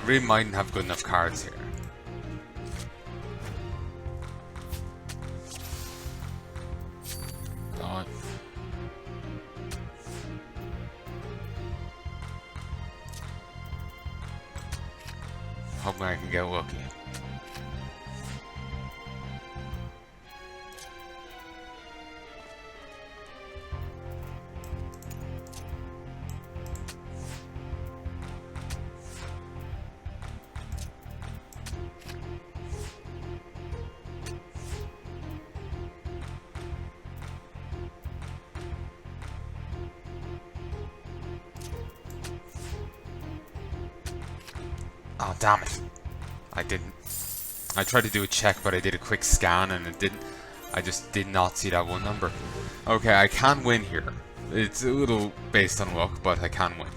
really mightn't have good enough cards here. God. Hoping I can get lucky. Oh, damn it. I didn't. I tried to do a check, but I did a quick scan and it didn't. I just did not see that one number. Okay, I can win here. It's a little based on luck, but I can win.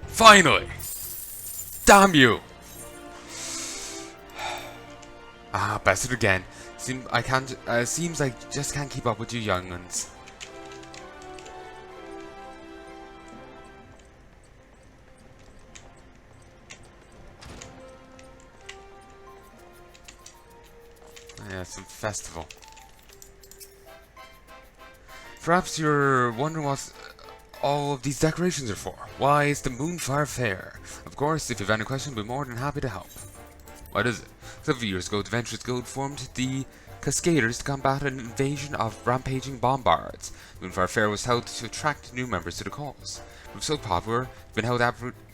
Finally! Damn you! Ah, best it again. Seems like just can't keep up with you young'uns. Yeah, some festival. Perhaps you're wondering what all of these decorations are for. Why, it's the Moonfire Fair. Of course, if you have any questions, we'll be more than happy to help. What is it? Several years ago, Adventurers Guild formed the Cascaders to combat an invasion of rampaging bombards. The Moonfire Fair was held to attract new members to the cause. It was so popular, it's been held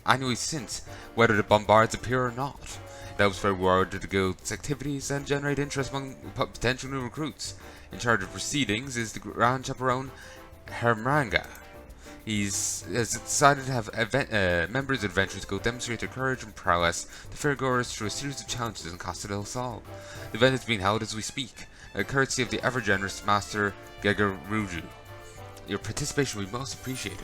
annually since, whether the bombards appear or not. It helps spread word of the Guild's activities and generate interest among potential new recruits. In charge of proceedings is the Grand Chaperone Hermanga. He has decided to have members of Adventurers Guild demonstrate their courage and prowess to fairgoers through a series of challenges in Costa del Sol. The event is being held as we speak, courtesy of the ever-generous Master Gegaruju. Your participation will be most appreciated.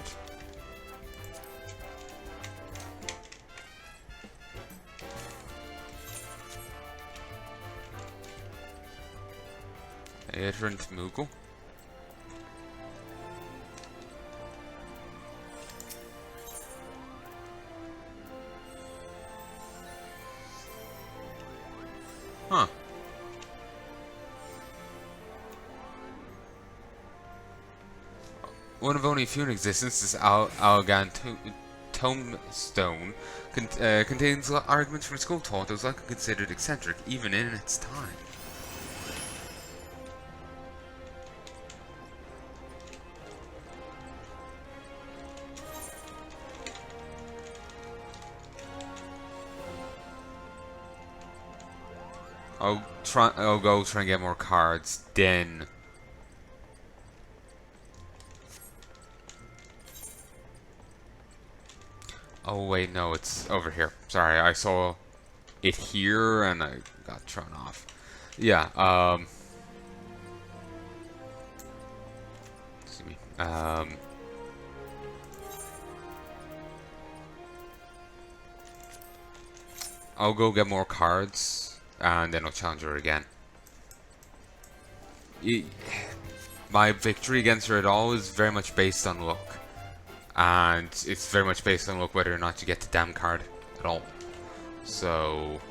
Enter into Moogle. Huh. One of only a few in existence, this Algan Tombstone contains arguments from school thought that was likely considered eccentric even in its time. I'll go try and get more cards, then. Oh wait, no, it's over here. Sorry, I saw it here and I got thrown off. Yeah, excuse me. I'll go get more cards. And then I'll challenge her again. My victory against her at all is very much based on luck. And it's very much based on luck whether or not you get the damn card at all. So...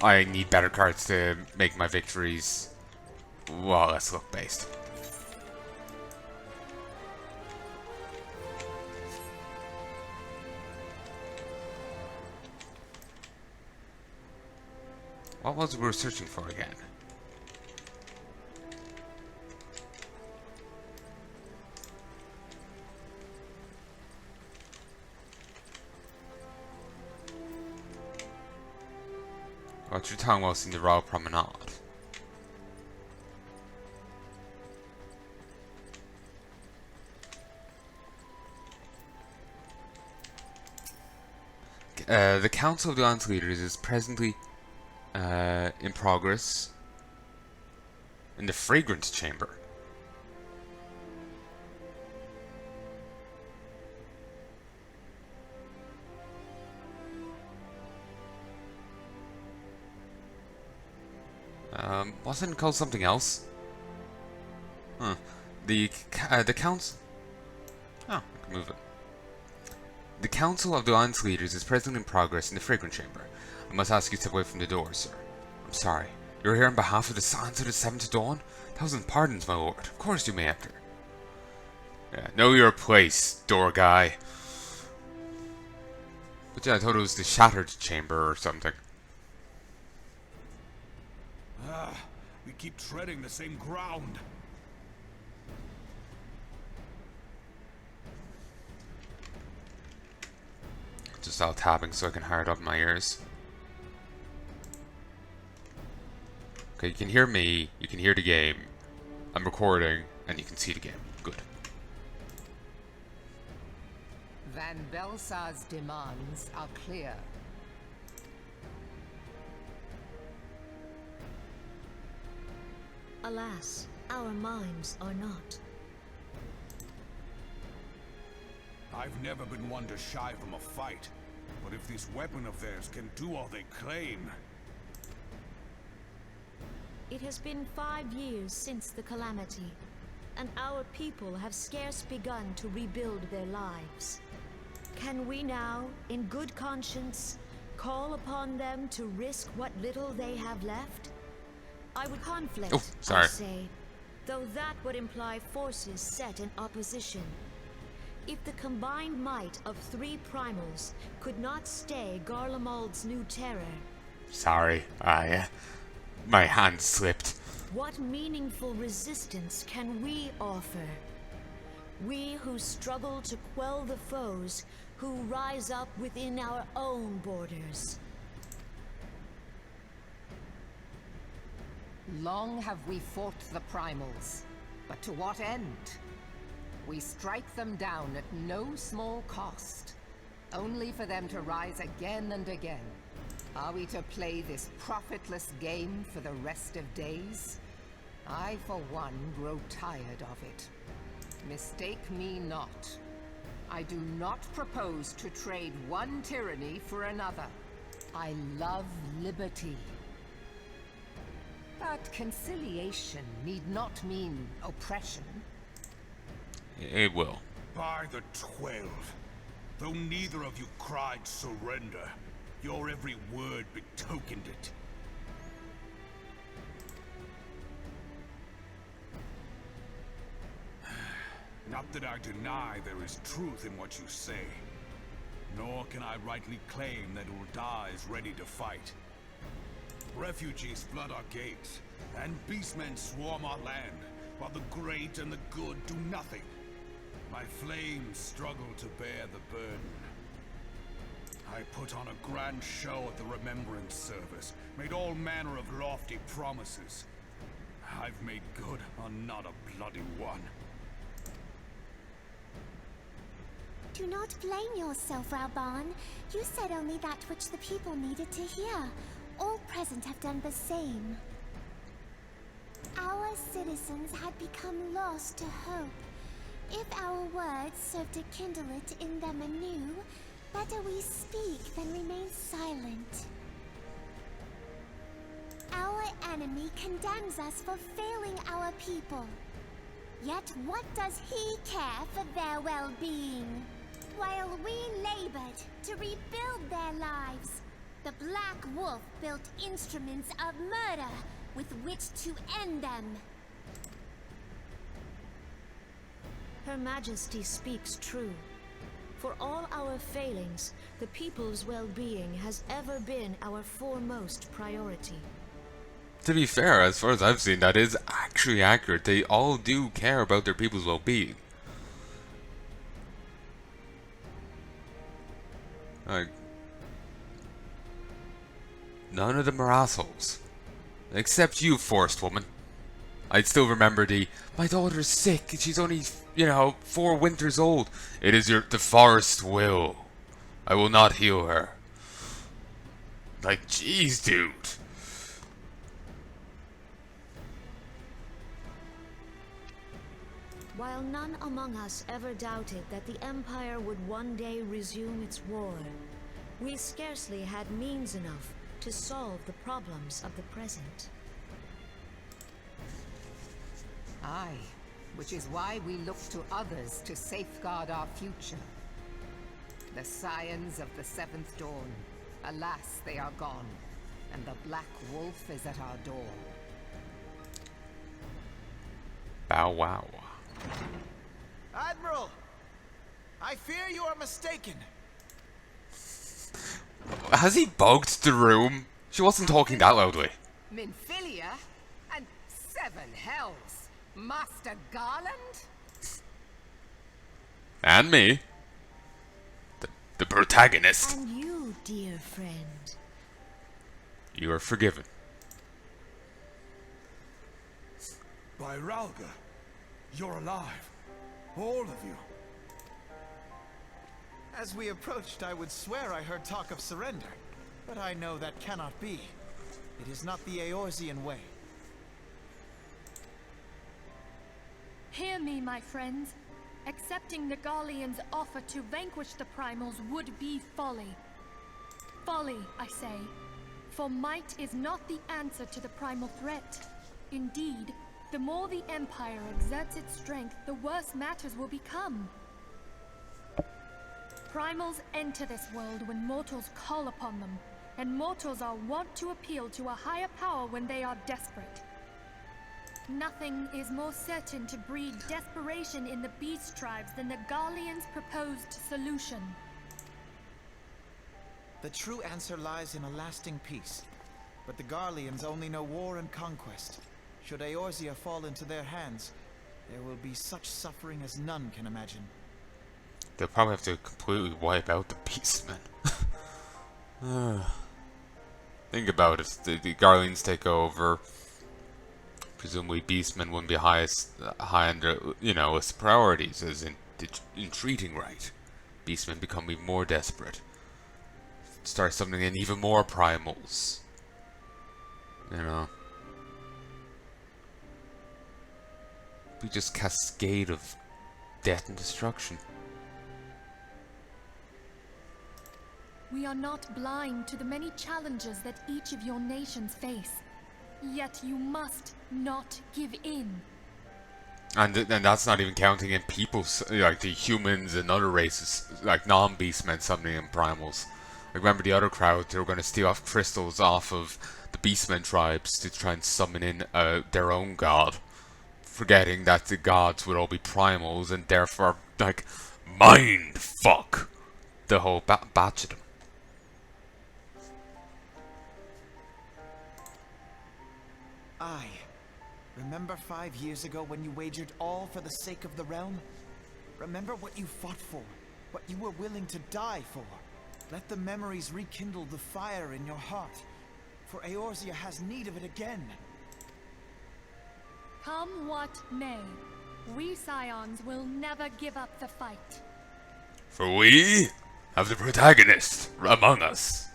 I need better cards to make my victories, well, less luck based. What was it we were searching for again? Watch your tongue whilst in the royal promenade. The Council of the Alliance Leaders is presently in progress in the Fragrance Chamber. Wasn't it called something else? Huh. The council. Oh, I can move it. The Council of the Alliance Leaders is presently in progress in the Fragrance Chamber. I must ask you to step away from the door, sir. I'm sorry. You're here on behalf of the Sons of the Seventh Dawn? Thousand pardons, my lord. Of course you may enter. Yeah, know your place, door guy. But yeah, I thought it was the Shattered Chamber or something. We keep treading the same ground. Just all tapping so I can hear it up in my ears. Okay, you can hear me, you can hear the game. I'm recording, and you can see the game. Good. Van Belsar's demands are clear. Alas, our minds are not. I've never been one to shy from a fight, but if this weapon of theirs can do all they claim... It has been 5 years since the calamity, and our people have scarce begun to rebuild their lives. Can we now, in good conscience, call upon them to risk what little they have left? I would conflict, I say, though that would imply forces set in opposition. If the combined might of 3 primals could not stay Garlemald's new terror... Sorry, my hand slipped. What meaningful resistance can we offer? We who struggle to quell the foes who rise up within our own borders. Long have we fought the primals, but to what end? We strike them down at no small cost, only for them to rise again and again. Are we to play this profitless game for the rest of days? I, for one, grow tired of it. Mistake me not. I do not propose to trade one tyranny for another. I love liberty. But conciliation need not mean oppression. It will. By the 12, though neither of you cried surrender, your every word betokened it. Not that I deny there is truth in what you say, nor can I rightly claim that Ul'dah is ready to fight. Refugees flood our gates, and beastmen swarm our land, while the great and the good do nothing. My flames struggle to bear the burden. I put on a grand show at the Remembrance Service, made all manner of lofty promises. I've made good on not a bloody one. Do not blame yourself, Rauban. You said only that which the people needed to hear. All present have done the same. Our citizens had become lost to hope. If our words serve to kindle it in them anew, better we speak than remain silent. Our enemy condemns us for failing our people. Yet what does he care for their well-being? While we labored to rebuild their lives, the Black Wolf built instruments of murder with which to end them. Her Majesty speaks true. For all our failings, the people's well-being has ever been our foremost priority. To be fair, as far as I've seen, that is actually accurate. They all do care about their people's well-being. Like, none of them are assholes. Except you, forest woman. I'd still remember my daughter's sick and she's only, 4 winters old. It is the forest will. I will not heal her. Like, jeez, dude. While none among us ever doubted that the Empire would one day resume its war, we scarcely had means enough to solve the problems of the present. Aye, which is why we look to others to safeguard our future. The scions of the Seventh Dawn, alas, they are gone, and the Black Wolf is at our door. Bow wow. Admiral! I fear you are mistaken. Has he bugged the room? She wasn't talking that loudly. Minfilia? And 7 hells! Master Garland? And me. The protagonist. And you, dear friend. You are forgiven. By Ralga, you're alive. All of you. As we approached, I would swear I heard talk of surrender. But I know that cannot be. It is not the Eorzean way. Hear me, my friends. Accepting the Garlean's offer to vanquish the Primals would be folly. Folly, I say. For might is not the answer to the Primal threat. Indeed, the more the Empire exerts its strength, the worse matters will become. Primals enter this world when mortals call upon them, and mortals are wont to appeal to a higher power when they are desperate. Nothing is more certain to breed desperation in the beast tribes than the Garlean's proposed solution. The true answer lies in a lasting peace. But the Garleans only know war and conquest. Should Eorzea fall into their hands, there will be such suffering as none can imagine. They'll probably have to completely wipe out the Beastmen. Think about it. The Garleans take over. Presumably Beastmen wouldn't be high on their, list of priorities as in treating right. Beastmen become even more desperate. Start summoning in even more primals. Be just cascade of death and destruction. We are not blind to the many challenges that each of your nations face. Yet you must not give in. And that's not even counting in people, like the humans and other races, like non-beastmen summoning in primals. Like remember the other crowd, they were going to steal off crystals off of the beastmen tribes to try and summon in their own god. Forgetting that the gods would all be primals and therefore, like, mind fuck the whole batch of them. Aye. Remember 5 years ago when you wagered all for the sake of the realm? Remember what you fought for, what you were willing to die for. Let the memories rekindle the fire in your heart, for Eorzea has need of it again. Come what may, we Scions will never give up the fight. For we have the protagonist among us.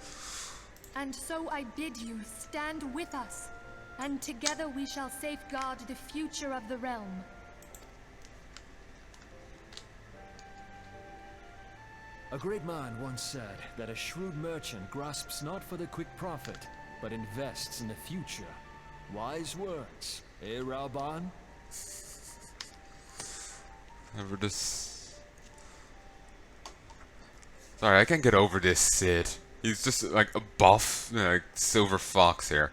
And so I bid you stand with us, and together we shall safeguard the future of the realm. A great man once said that a shrewd merchant grasps not for the quick profit, but invests in the future. Wise words, eh, Rauban? Never this. Sorry, I can't get over this Sid. He's just like a buff, like silver fox here.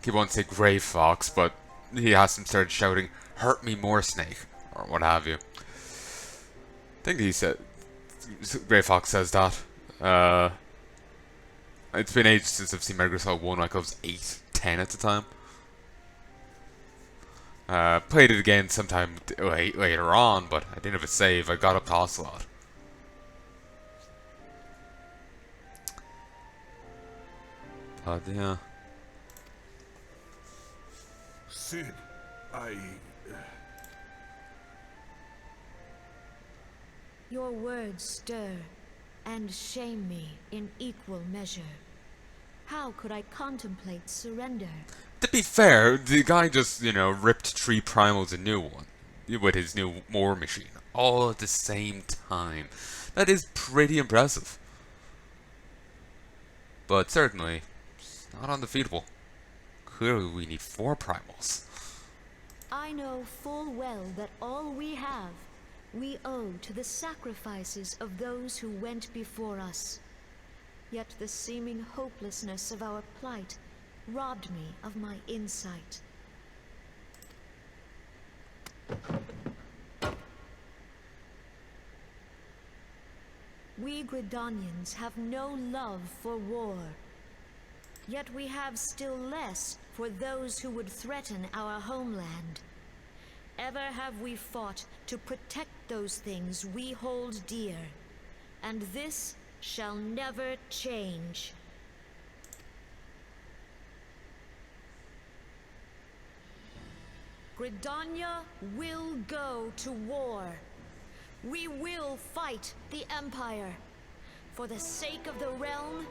He won't say grey fox, but he has him started shouting, "Hurt me more, snake," or what have you. I think he said, Grey Fox says that. It's been ages since I've seen Metal Gear Solid 1, like I was 8, 10 at the time. Played it again sometime later on, but I didn't have a save. I got up to Ocelot. Yeah. Sid, Your words stir and shame me in equal measure. How could I contemplate surrender? To be fair, the guy just, you know, ripped 3 primals a new one with his new war machine all at the same time. That is pretty impressive. But certainly, it's not undefeatable. Clearly we need 4 primals. I know full well that all we have, we owe to the sacrifices of those who went before us. Yet the seeming hopelessness of our plight robbed me of my insight. We Gridanians have no love for war. Yet we have still less for those who would threaten our homeland. Ever have we fought to protect those things we hold dear, and this shall never change. Gridania will go to war. We will fight the Empire for the sake of the realm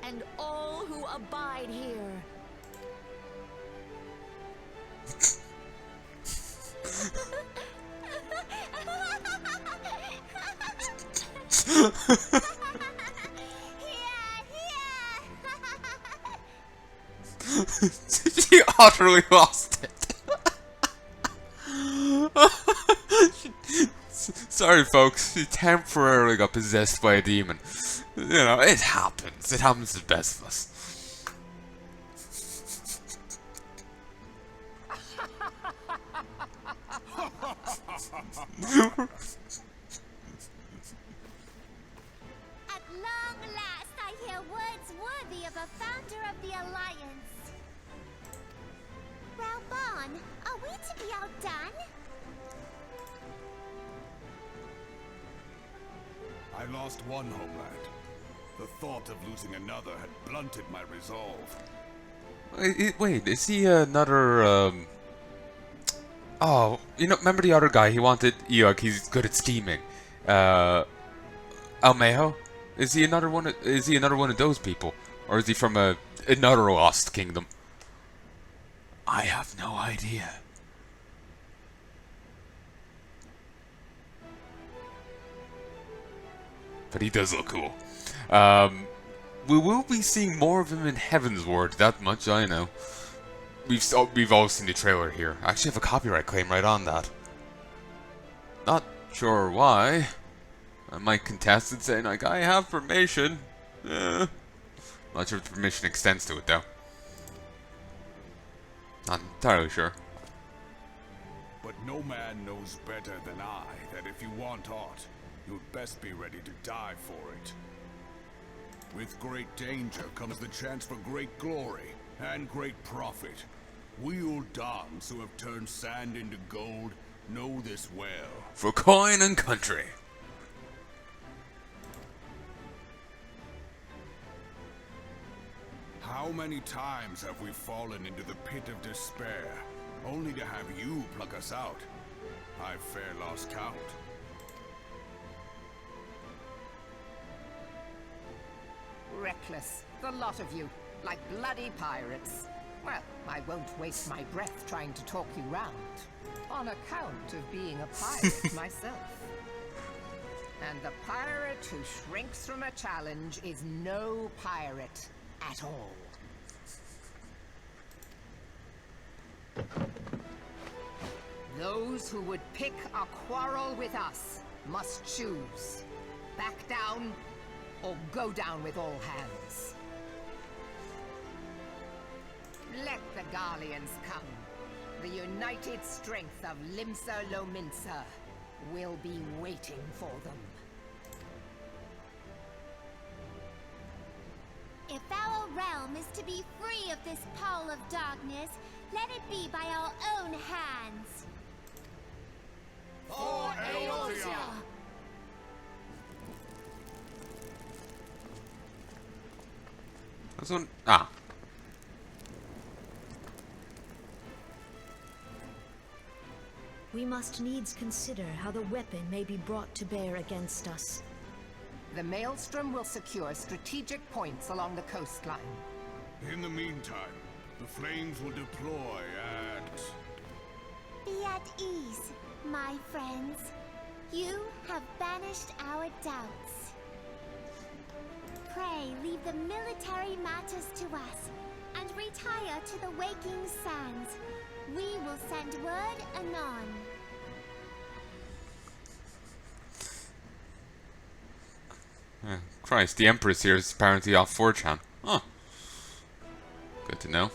and all who abide here. She utterly lost it. Sorry folks, she temporarily got possessed by a demon. You know, it happens. It happens to the best of us. At long last, I hear words worthy of a founder of the Alliance. Raubon, are we to be outdone? I lost one homeland. The thought of losing another had blunted my resolve. Wait, is he another, Oh, you know, remember the other guy? He wanted Eog, he's good at scheming. Almejo? Is he another one of those people? Or is he from another lost kingdom? I have no idea. But he does look cool. We will be seeing more of him in Heavensward, that much I know. We've all seen the trailer here. I actually have a copyright claim right on that. Not sure why. I might contest it saying like, I have permission. Not sure if the permission extends to it though. Not entirely sure. But no man knows better than I that if you want aught, you'd best be ready to die for it. With great danger comes the chance for great glory and great profit. We Ul'dahs who have turned sand into gold know this well. For coin and country. How many times have we fallen into the pit of despair, only to have you pluck us out? I've fair lost count. Reckless, the lot of you, like bloody pirates. Well, I won't waste my breath trying to talk you round, on account of being a pirate myself. And the pirate who shrinks from a challenge is no pirate at all. Those who would pick a quarrel with us must choose. Back down, or go down with all hands. Let the Garleans come. The united strength of Limsa Lominsa will be waiting for them. If our realm is to be free of this pall of darkness, let it be by our own hands. For Eorzea! This one, ah, we must needs consider how the weapon may be brought to bear against us. The Maelstrom will secure strategic points along the coastline. In the meantime, the flames will deploy at... Be at ease, my friends. You have banished our doubts. Pray leave the military matters to us, and retire to the waking sands. We will send word anon. Christ, the Empress here is apparently off 4chan. Huh. Good to know.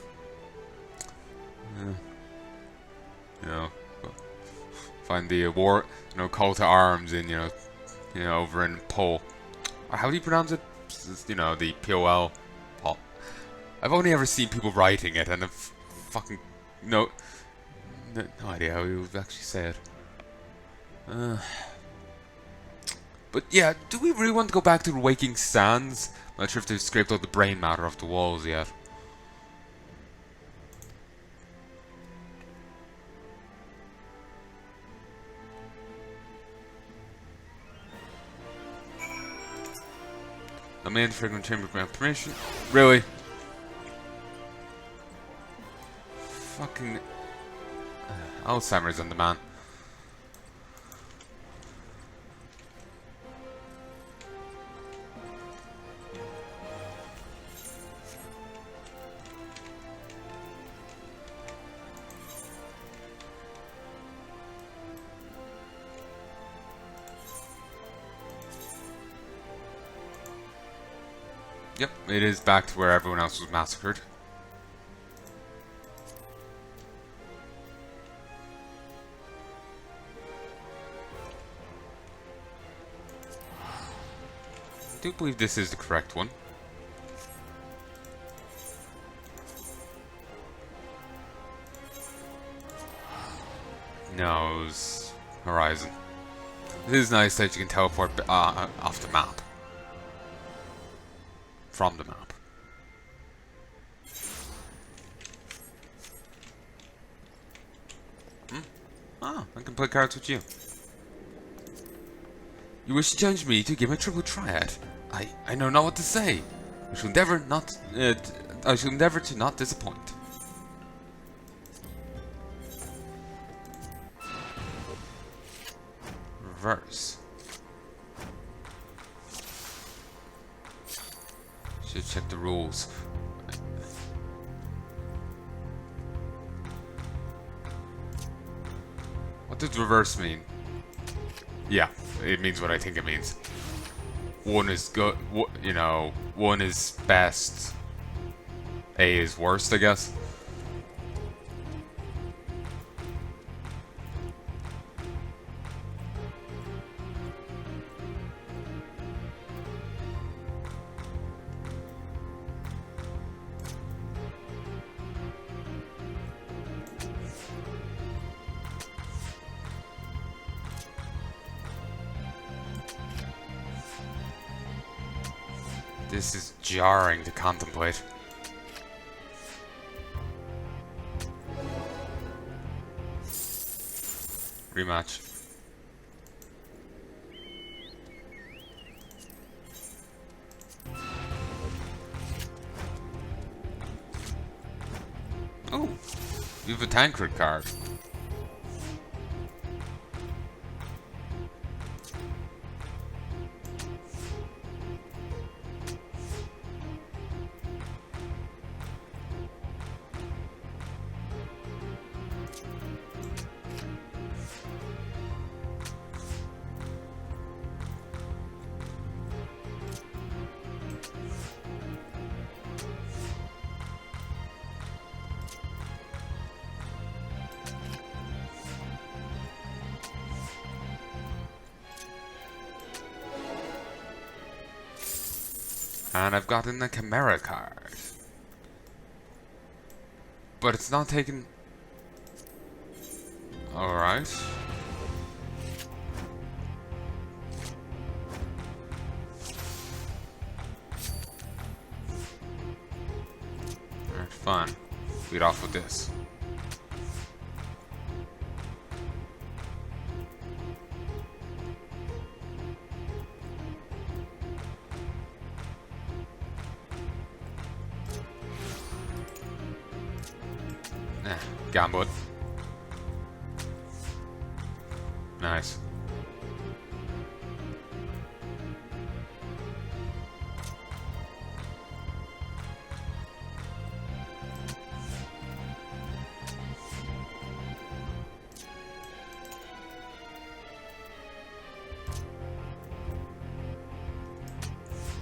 You know, find the call to arms in, over in Pol. How do you pronounce it? The Pol. Pol. I've only ever seen people writing it, and I've fucking no idea how you actually say it. But yeah, do we really want to go back to the Waking Sands? I'm not sure if they've scraped all the brain matter off the walls yet. The main fragrant chamber grant permission. Really? Fucking Alzheimer's on the man. Yep, it is back to where everyone else was massacred. I do believe this is the correct one. No, it was Horizon. It is nice that you can teleport off the map. From the map. Ah, I can play cards with you. You wish to challenge me to give a triple triad? I know not what to say. I shall endeavor to not disappoint. Reverse. Should check the rules. What does reverse mean? Yeah, it means what I think it means. One is good, one is best. A is worst, I guess. This is jarring to contemplate. Rematch. Oh, you have a Tancred card. And I've gotten the Chimera card. But it's not taken... Alright. Alright, fine. Lead off with this. Gambit. Nice.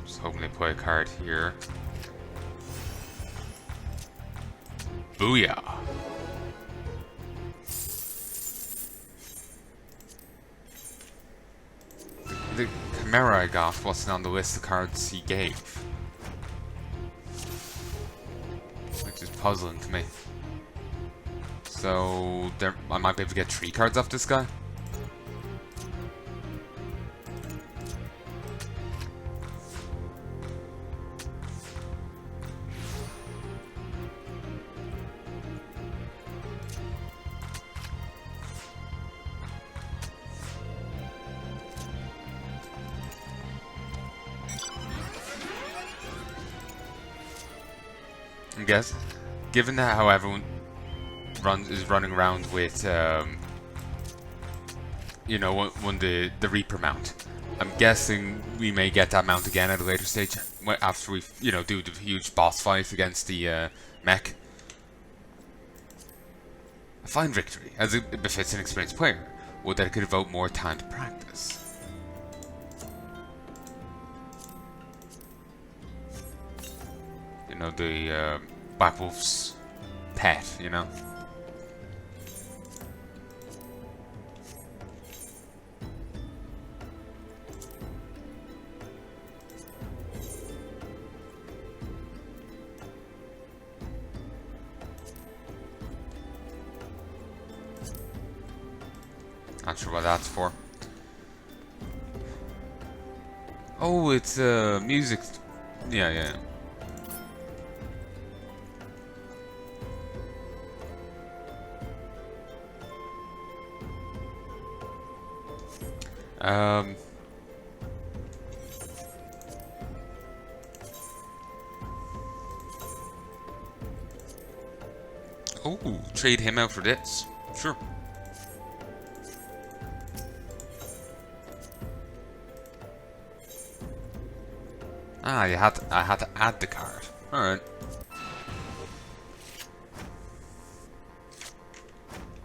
Just hoping they play a card here. Booyah! The Chimera I got wasn't on the list of cards he gave. Which is puzzling to me. So, I might be able to get 3 cards off this guy. I guess, given that how everyone is running around with, you know, the Reaper mount, I'm guessing we may get that mount again at a later stage after we, you know, do the huge boss fight against the mech. A fine victory, as it befits an experienced player. Would that it could devote more time to practice. You know, the Black Wolf's pet, you know? Not sure what that's for. Oh, it's music. Yeah. Oh, trade him out for this. Sure. Ah, I had to add the card. All right.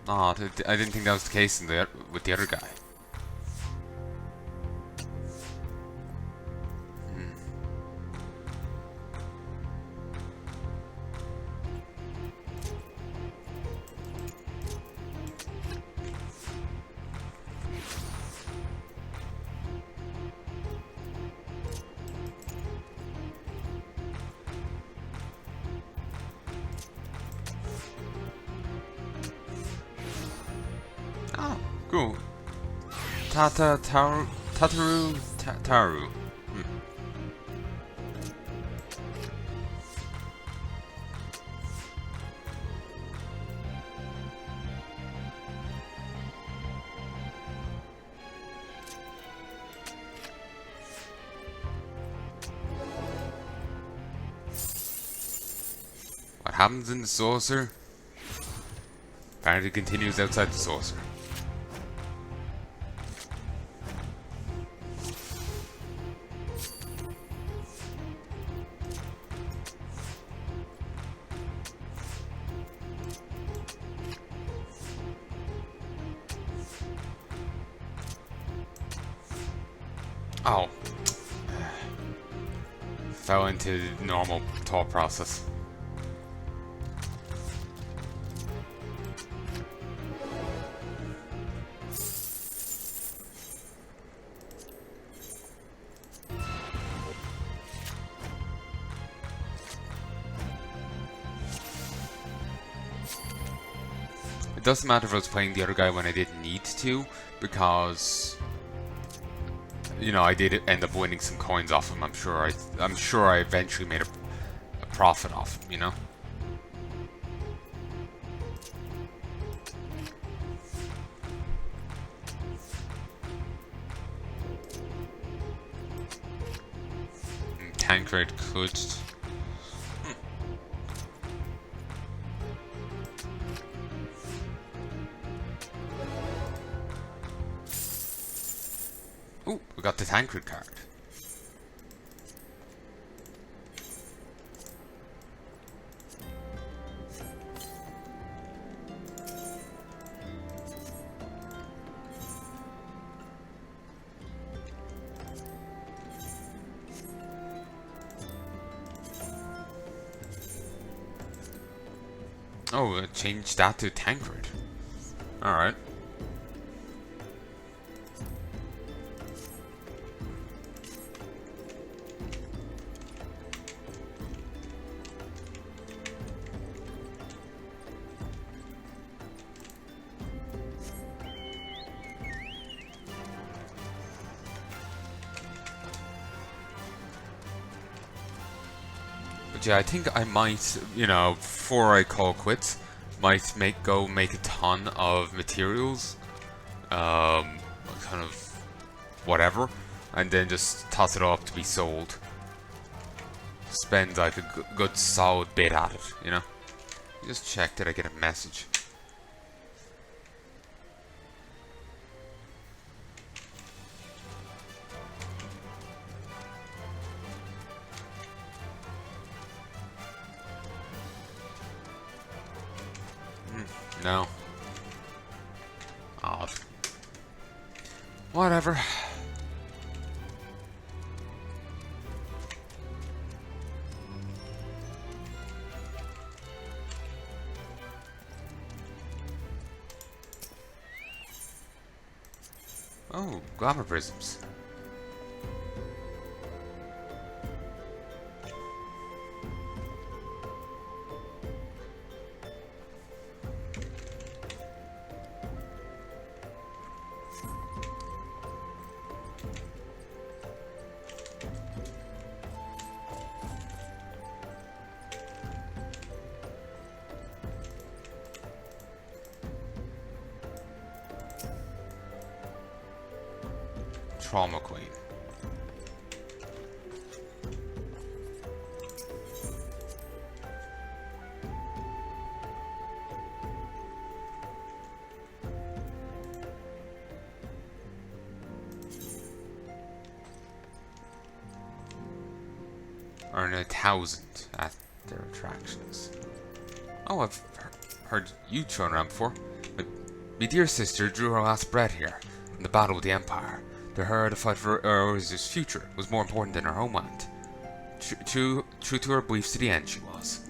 Oh, I didn't think that was the case with the other guy. Oh, cool. Tataru. What happens in the saucer? Apparently continues outside the saucer. Oh. Fell into the normal thought process. It doesn't matter if I was playing the other guy when I didn't need to, because, you know, I did end up winning some coins off him. I'm sure I eventually made a profit off him, you know? Tancred could... Oh, we got the Tancred card. Oh, change that to Tancred. Alright. But yeah, I think I might, you know, before I call quits, might make a ton of materials, kind of whatever, and then just toss it up to be sold. Spend like a good solid bit at it, you know. Just check, did I get a message? No. Odd. Whatever. Oh, glamour prisms. Trauma Queen. Earn 1,000 at their attractions. Oh, I've heard you thrown around before. But my dear sister drew her last breath here in the battle with the Empire. To her, the fight for Eorze's future was more important than her homeland. True to her beliefs to the end, she was.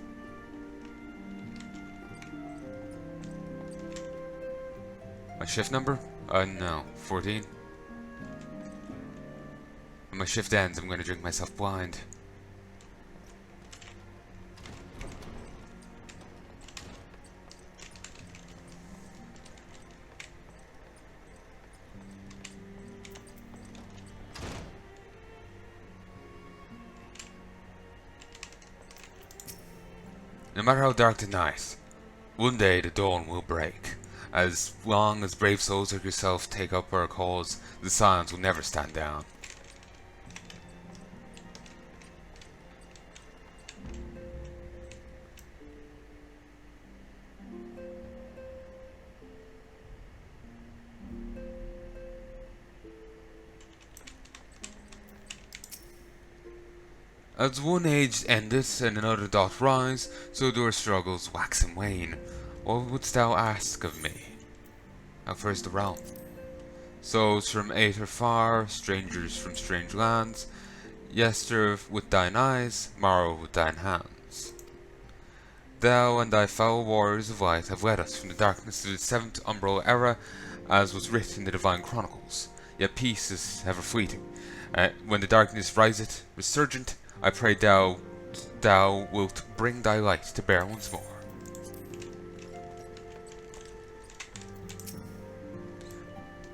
My shift number? No, 14. When my shift ends, I'm going to drink myself blind. No matter how dark the night, one day the dawn will break. As long as brave souls like yourself take up our cause, the silence will never stand down. As one age endeth and another doth rise, so do our struggles wax and wane. What wouldst thou ask of me? How far is the realm? Souls from aether far, strangers from strange lands, yester with thine eyes, morrow with thine hands. Thou and thy fellow warriors of light have led us from the darkness to the seventh umbral era, as was writ in the divine chronicles. Yet peace is ever fleeting. When the darkness riseth, resurgent, I pray thou wilt bring thy light to bear once more.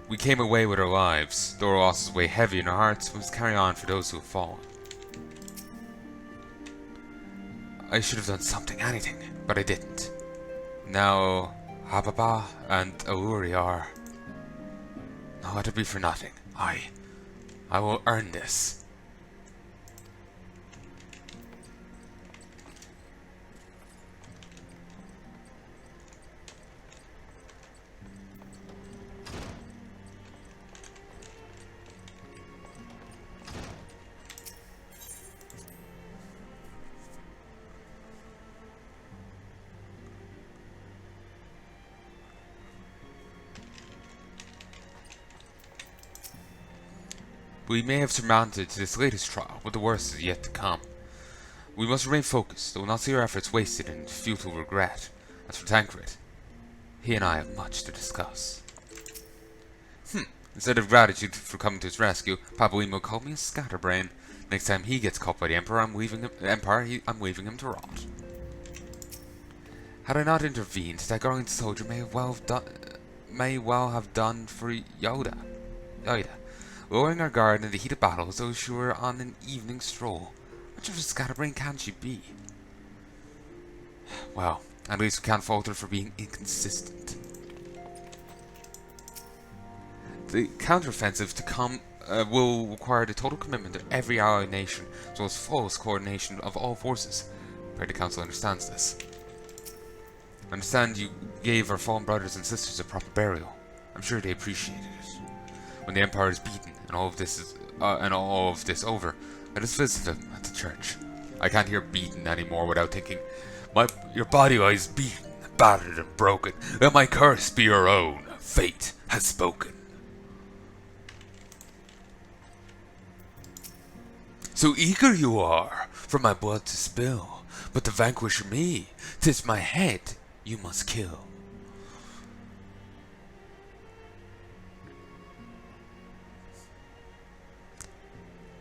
We came away with our lives, though our losses weigh heavy in our hearts, we must carry on for those who have fallen. I should have done something, anything, but I didn't. Now, Hababa and Auri are... No, let it be for nothing. I will earn this. We may have surmounted this latest trial, but the worst is yet to come. We must remain focused, though not see our efforts wasted in futile regret. As for Tancred, he and I have much to discuss. Instead of gratitude for coming to his rescue, Papaimo called me a scatterbrain. Next time he gets caught by the Emperor, I'm leaving him to rot. Had I not intervened, that Garlean soldier may well have done for Ul'dah. Lowering our guard in the heat of battle as though she were on an evening stroll. Much of a scatterbrain can she be? Well, at least we can't fault her for being inconsistent. The counteroffensive to come will require the total commitment of every allied nation, as well as flawless coordination of all forces. I pray the Council understands this. I understand you gave our fallen brothers and sisters a proper burial. I'm sure they appreciated it. When the Empire is beaten and all of this over, let us visit them at the church. I can't hear beaten anymore without thinking, your body lies beaten, battered and broken. Let my curse be your own. Fate has spoken. So eager you are for my blood to spill, but to vanquish me, 'tis my head you must kill.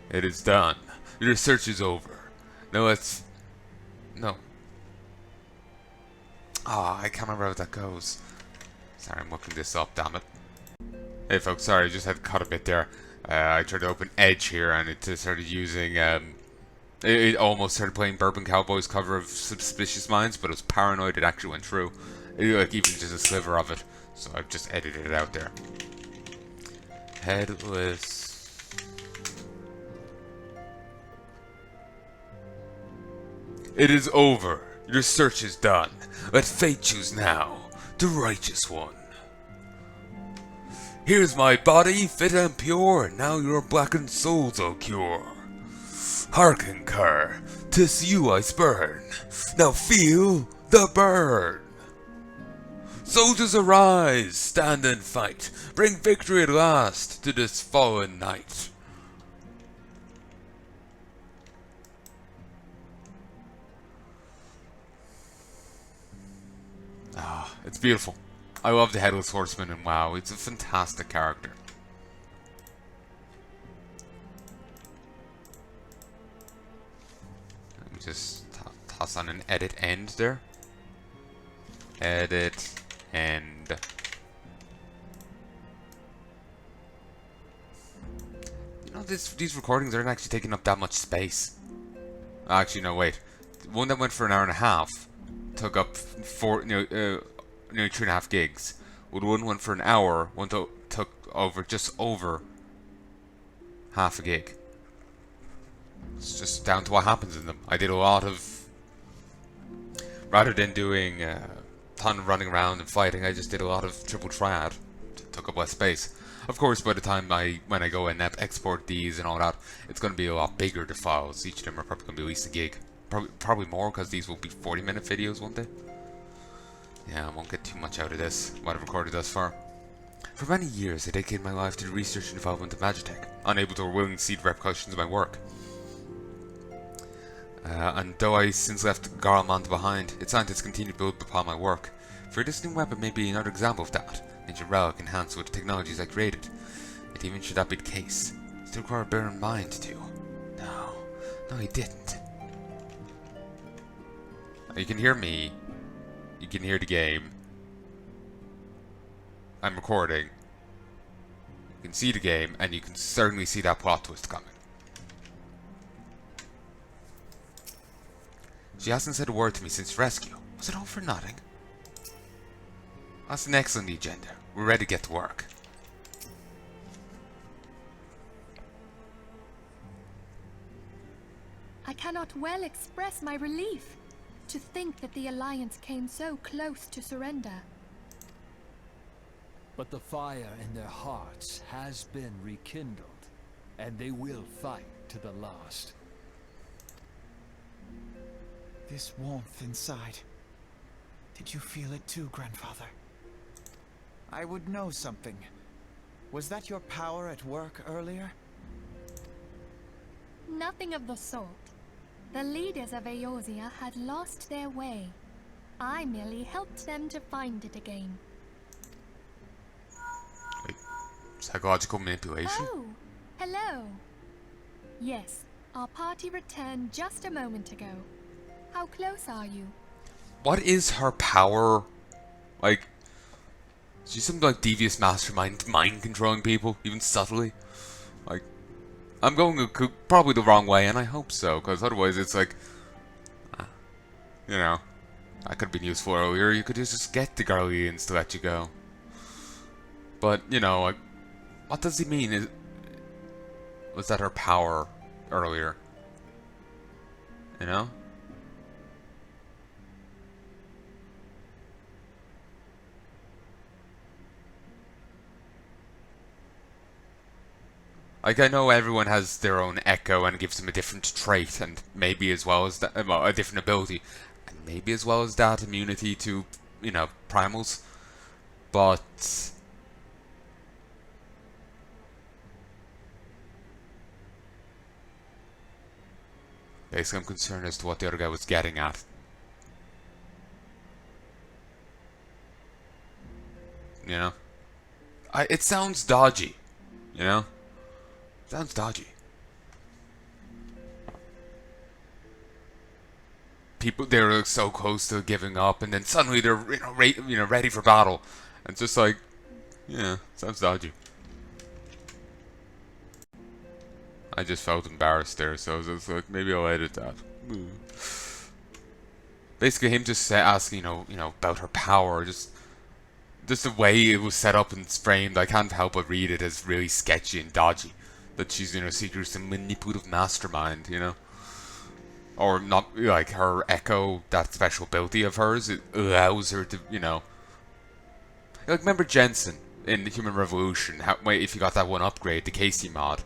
It is done. Your search is over. No. I can't remember how that goes. Sorry, I'm looking this up, damn it. Hey folks, sorry, I just had to cut a bit there. I tried to open Edge here and it started using, it almost started playing Bourbon Cowboy's cover of Suspicious Minds, but it was Paranoid, it actually went through. Like, even just a sliver of it. So I've just edited it out there. Headless. It is over. Your search is done. Let fate choose now, the righteous one. Here's my body, fit and pure, now your blackened souls I'll cure. Hearken, cur, 'tis you I spurn, now feel the burn. Soldiers arise, stand and fight, bring victory at last to this fallen knight. It's beautiful. I love the Headless Horseman in WoW. It's a fantastic character. Let me just toss on an edit end there. Edit end. You know, these recordings aren't actually taking up that much space. Actually, no, wait. The one that went for an hour and a half took up nearly 2.5 gigs. Well, the one went for an hour, one took over just over half a gig. It's just down to what happens in them. I did a lot of, rather than doing a ton of running around and fighting, I just did a lot of triple Triad. Took up less space. Of course, by the time when I go and export these and all that, it's going to be a lot bigger, the files. Each of them are probably going to be at least a gig. Probably more, because these will be 40-minute videos, won't they? Yeah, I won't get too much out of this, what I've recorded thus far. For many years, I dedicated my life to the research and development of Magitech, unable to or willing to see the repercussions of my work. And though I since left Garlemald behind, its scientists continue to build upon my work. For this new weapon may be another example of that, an ancient relic enhanced with the technologies I created. Yet even should that be the case, it still requires bearing in mind to. No, he didn't. You can hear me. You can hear the game. I'm recording. You can see the game, and you can certainly see that plot twist coming. She hasn't said a word to me since rescue. Was it all for nothing? That's next on the agenda. We're ready to get to work. I cannot well express my relief. To think that the Alliance came so close to surrender. But the fire in their hearts has been rekindled, and they will fight to the last. This warmth inside. Did you feel it too, Grandfather? I would know something. Was that your power at work earlier? Nothing of the sort. The leaders of Eorzea had lost their way. I merely helped them to find it again. Wait, psychological manipulation? Oh, hello. Yes, our party returned just a moment ago. How close are you? What is her power? Like, she's some like devious mastermind, mind controlling people, even subtly. Like, I'm going probably the wrong way, and I hope so, because otherwise it's like, you know, that could have been useful earlier. You could just get the Garleans to let you go. But, you know, like, what does he mean? Was that her power earlier? You know? Like, I know everyone has their own echo and gives them a different trait, and maybe as well as that, well, a different ability, and maybe as well as that immunity to, you know, primals. But basically, I'm concerned as to what the other guy was getting at. You know, it sounds dodgy. You know. Sounds dodgy. People, they're so close to giving up, and then suddenly they're ready for battle. And it's just like, yeah, sounds dodgy. I just felt embarrassed there, so I was just like, maybe I'll edit that. Basically, him just asking, you know, about her power, just the way it was set up and framed. I can't help but read it as really sketchy and dodgy. That she's, you know, secretly some manipulative mastermind, you know? Or not, like, her echo, that special ability of hers, it allows her to, you know... Like, remember Jensen in Human Revolution, how, if you got that one upgrade, the Casey mod,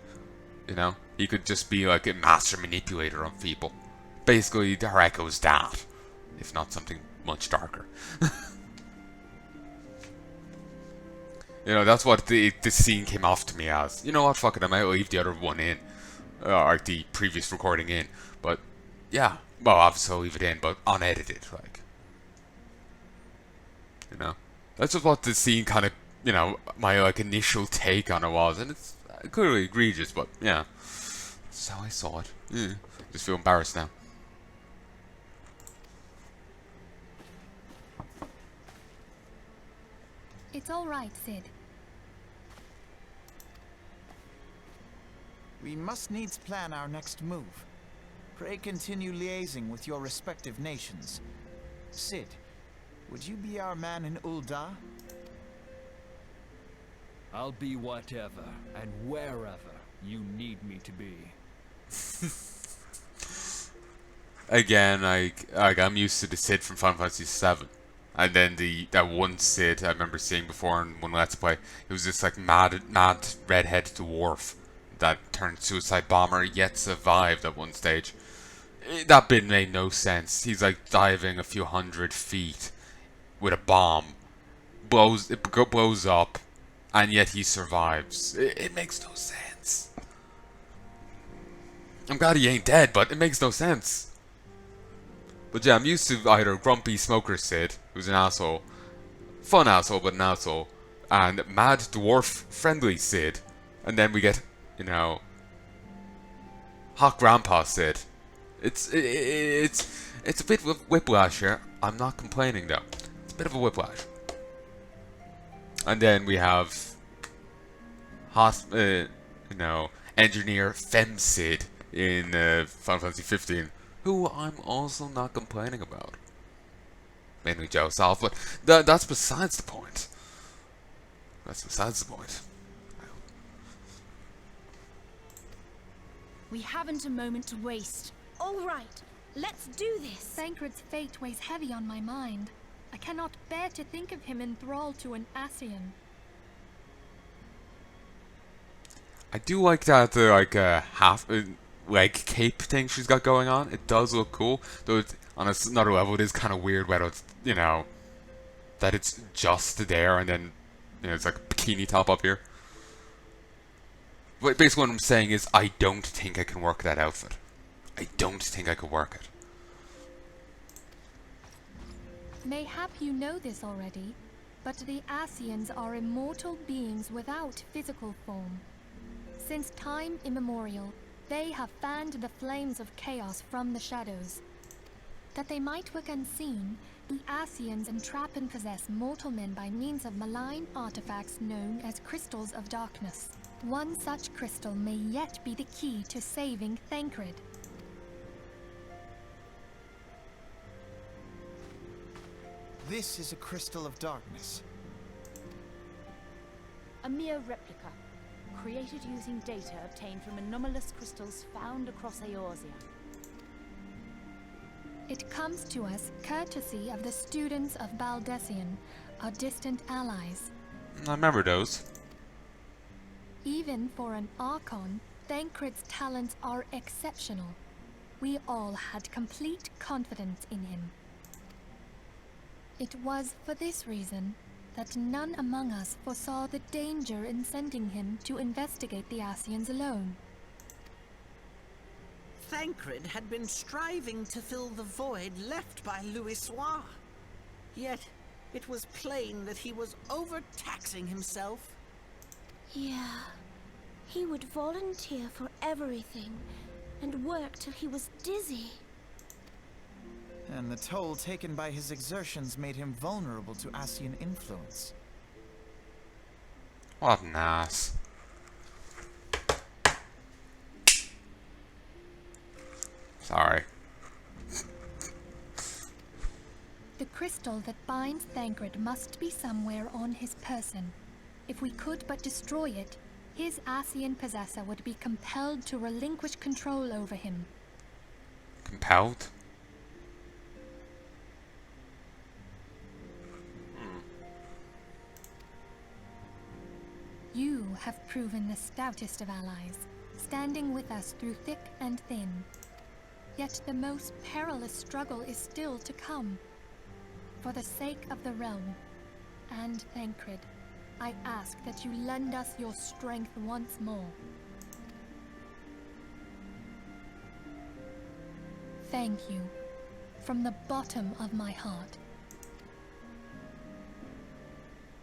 you know? He could just be, like, a master manipulator of people. Basically, her echo is that, if not something much darker. You know, that's what this scene came off to me as. You know what, fuck it, I might leave the other one in. Or the previous recording in. But, yeah. Well, obviously I'll leave it in, but unedited, like. You know? That's just what the scene kind of, you know, my, like, initial take on it was. And it's clearly egregious, but, yeah. That's how I saw it. Yeah. Just feel embarrassed now. It's all right, Sid. We must needs plan our next move. Pray continue liaising with your respective nations. Sid, would you be our man in Ul'dah? I'll be whatever and wherever you need me to be. Again, I'm used to the Sid from Final Fantasy VII. And then that one Sid I remember seeing before in one Let's Play, it was this like mad redhead dwarf that turned suicide bomber yet survived at one stage. That bit made no sense. He's like diving a few 100 feet with a bomb, it blows up, and yet he survives. It makes no sense. I'm glad he ain't dead, but it makes no sense. But yeah, I'm used to either grumpy smoker Sid, who's an asshole, fun asshole but an asshole, and mad dwarf friendly Sid, and then we get, you know, hot grandpa Sid. It's a bit of whiplash here. I'm not complaining though. It's a bit of a whiplash. And then we have you know, engineer Fem Sid in Final Fantasy 15. Who I'm also not complaining about. Mainly jealous of, but that's besides the point. That's besides the point. We haven't a moment to waste. All right, let's do this. Thancred's fate weighs heavy on my mind. I cannot bear to think of him in thrall to an Ascian. I do like that, like, half... leg cape thing she's got going on. It does look cool, though it's, on another level it is kind of weird whether it's, you know, that it's just there and then, you know, it's like a bikini top up here. basically what I'm saying is I don't think I can work that outfit. I don't think I could work it. Mayhap you know this already, but the Ascians are immortal beings without physical form. Since time immemorial, they have fanned the flames of chaos from the shadows. That they might work unseen, the Ascians entrap and possess mortal men by means of malign artifacts known as crystals of darkness. One such crystal may yet be the key to saving Thancred. This is a crystal of darkness. A mere replica, created using data obtained from anomalous crystals found across Eorzea. It comes to us courtesy of the students of Baldessian, our distant allies. I remember those. Even for an Archon, Thancred's talents are exceptional. We all had complete confidence in him. It was for this reason that none among us foresaw the danger in sending him to investigate the Ascians alone. Thancred had been striving to fill the void left by Louisoix. Yet, it was plain that he was overtaxing himself. Yeah. He would volunteer for everything and work till he was dizzy. And the toll taken by his exertions made him vulnerable to Ascian influence. What an ass. Sorry. The crystal that binds Thancred must be somewhere on his person. If we could but destroy it, his Ascian possessor would be compelled to relinquish control over him. Compelled? You have proven the stoutest of allies, standing with us through thick and thin. Yet the most perilous struggle is still to come. For the sake of the realm, and Thancred, I ask that you lend us your strength once more. Thank you, from the bottom of my heart.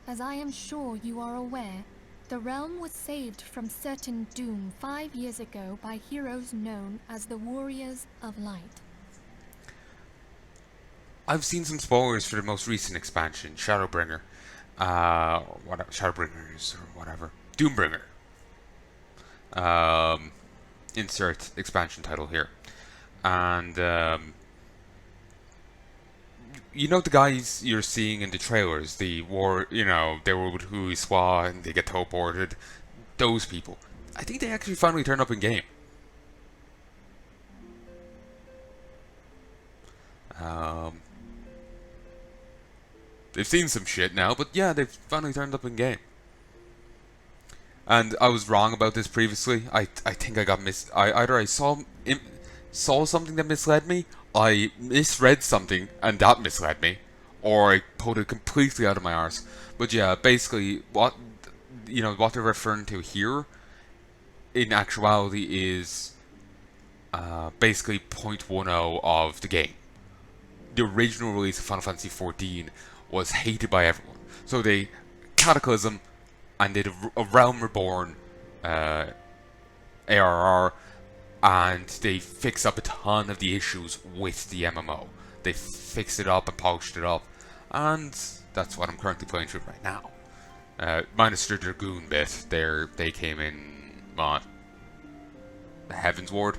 As I am sure you are aware, the realm was saved from certain doom 5 years ago by heroes known as the Warriors of Light. I've seen some spoilers for the most recent expansion, Shadowbringer. Shadowbringers or whatever. Doombringer. Insert expansion title here. And you know the guys you're seeing in the trailers, the war, you know, they were with Louisoix and they get teleported. Those people. I think they actually finally turned up in game. They've seen some shit now, but yeah, they've finally turned up in game. And I was wrong about this previously. I think I got either I saw something that misled me, I misread something and that misled me, or I pulled it completely out of my arse. But yeah, basically what they're referring to here in actuality is basically 0.10 of the game. The original release of Final Fantasy XIV was hated by everyone. So they Cataclysm and did a Realm Reborn ARR, and they fixed up a ton of the issues with the MMO. They fixed it up and polished it up, and that's what I'm currently playing through right now. Minus the Dragoon bit, they came in on the Heaven's Ward.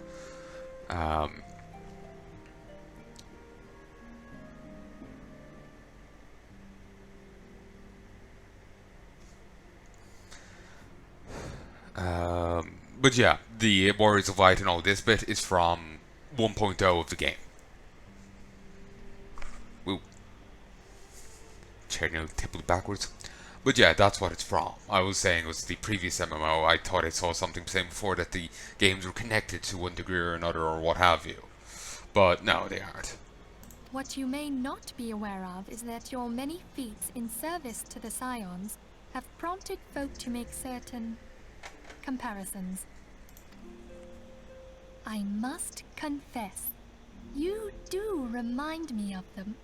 But yeah, the Warriors of Light and all this bit is from 1.0 of the game. Woo. Chair nearly tipped backwards. But yeah, that's what it's from. I was saying it was the previous MMO. I thought I saw something saying before that the games were connected to one degree or another or what have you. But no, they aren't. What you may not be aware of is that your many feats in service to the Scions have prompted folk to make certain comparisons. I must confess, you do remind me of them.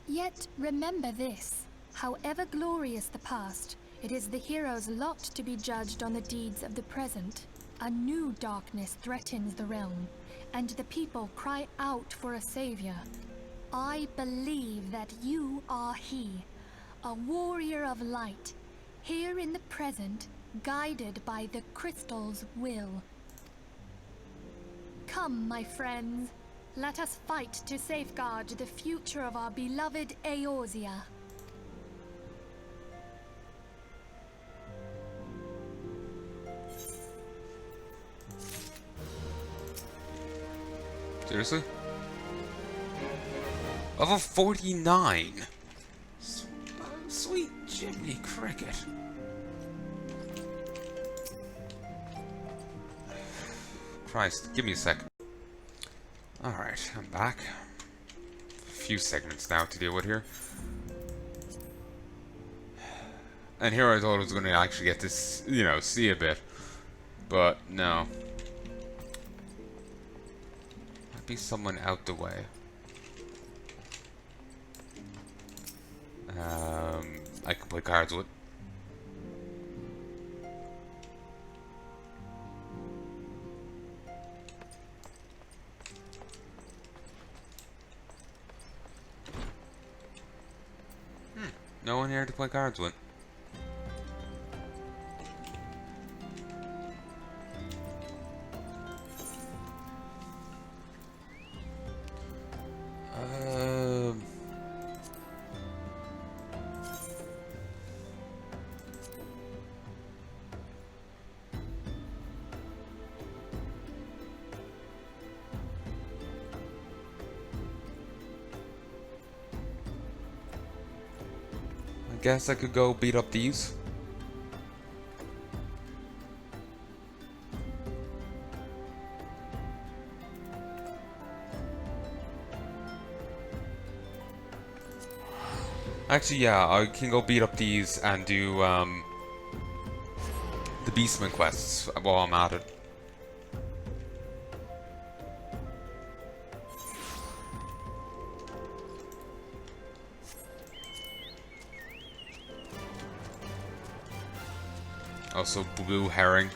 Yet remember this, however glorious the past, it is the hero's lot to be judged on the deeds of the present. A new darkness threatens the realm, and the people cry out for a savior. I believe that you are he, a warrior of light, here in the present, guided by the crystal's will. Come, my friends, let us fight to safeguard the future of our beloved Eorzea. Seriously? Level 49! Sweet Jiminy Cricket. Christ, give me a sec. Alright, I'm back. A few segments now to deal with here. And here I thought I was going to actually get this, you know, see a bit. But no. Might be someone out the way. I can play cards with. No one here to play cards with. Guess I could go beat up these. Actually, yeah, I can go beat up these and do the Beastman quests while I'm at it. Also, blue herring.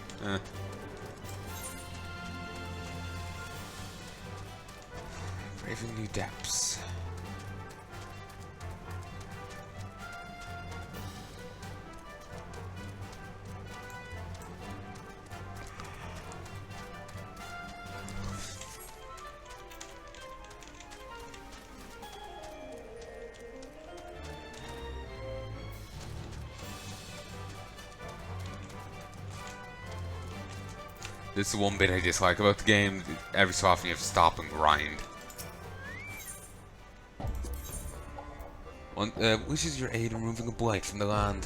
Braving new depths. This is the one bit I dislike about the game. Every so often you have to stop and grind. Wishes your aid in removing a blight from the land.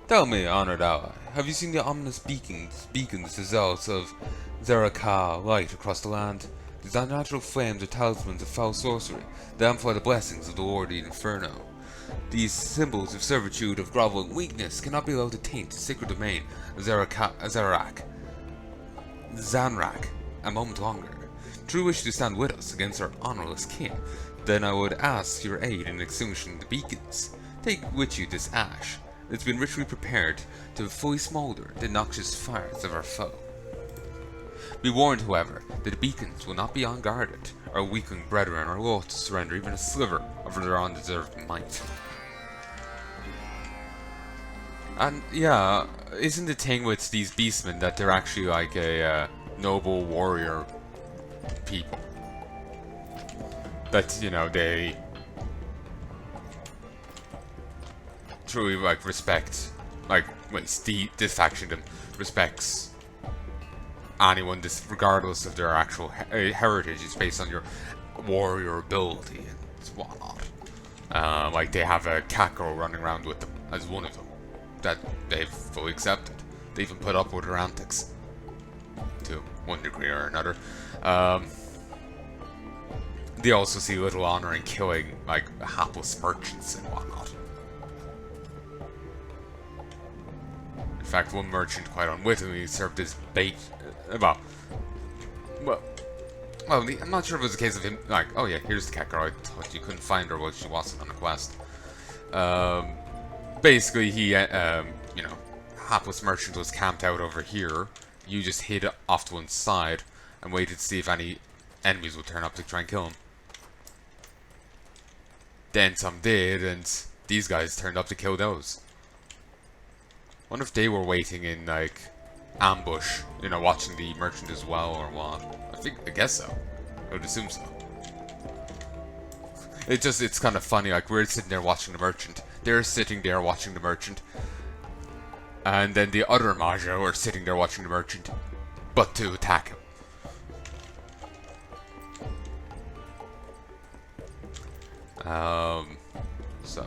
Tell me, honored ally, have you seen the ominous beacons the zealots of Zerakah light across the land? These unnatural flames are talismans of foul sorcery, that amplify the blessings of the Lord of the Inferno. These symbols of servitude, of groveling weakness, cannot be allowed to taint the sacred domain of Zanrak a moment longer. True wish to stand with us against our honorless kin, then I would ask your aid in extinguishing the beacons. Take with you this ash. It's been ritually prepared to fully smolder the noxious fires of our foe. Be warned, however, that the beacons will not be unguarded. Our weakling brethren are loath to surrender even a sliver of their undeserved might. And yeah, isn't the thing with these beastmen that they're actually like a noble warrior people? That, you know, they truly like respect, like, well, this faction them respects anyone, regardless of their actual heritage. It's based on your warrior ability and whatnot. Like they have a cat girl running around with them as one of them that they've fully accepted. They even put up with her antics to one degree or another. They also see little honor in killing like hapless merchants and whatnot. fact, one merchant quite unwittingly served as bait. Well, I'm not sure if it was a case of him, like, oh yeah, here's the cat girl, I thought you couldn't find her while she wasn't on a quest. Basically, he, you know, hapless merchant was camped out over here. You just hid off to one side and waited to see if any enemies would turn up to try and kill him. Then some did, and these guys turned up to kill those. Wonder if they were waiting in, like, ambush, you know, watching the merchant as well, or what. I guess so. I would assume so. It's kind of funny, like, we're sitting there watching the merchant, they're sitting there watching the merchant, and then the other Maja are sitting there watching the merchant, but to attack him. So,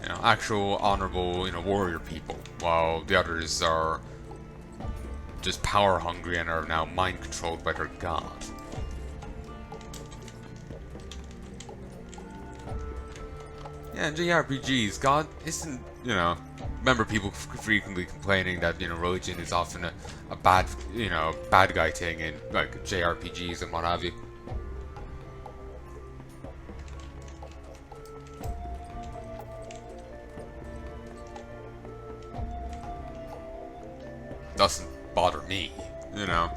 you know, actual honorable, you know, warrior people, while the others are just power hungry and are now mind controlled by their god. Yeah, in JRPGs, God isn't, you know, remember people frequently complaining that, you know, religion is often a bad, you know, bad guy thing in, like, JRPGs and what have you. Doesn't bother me, you know.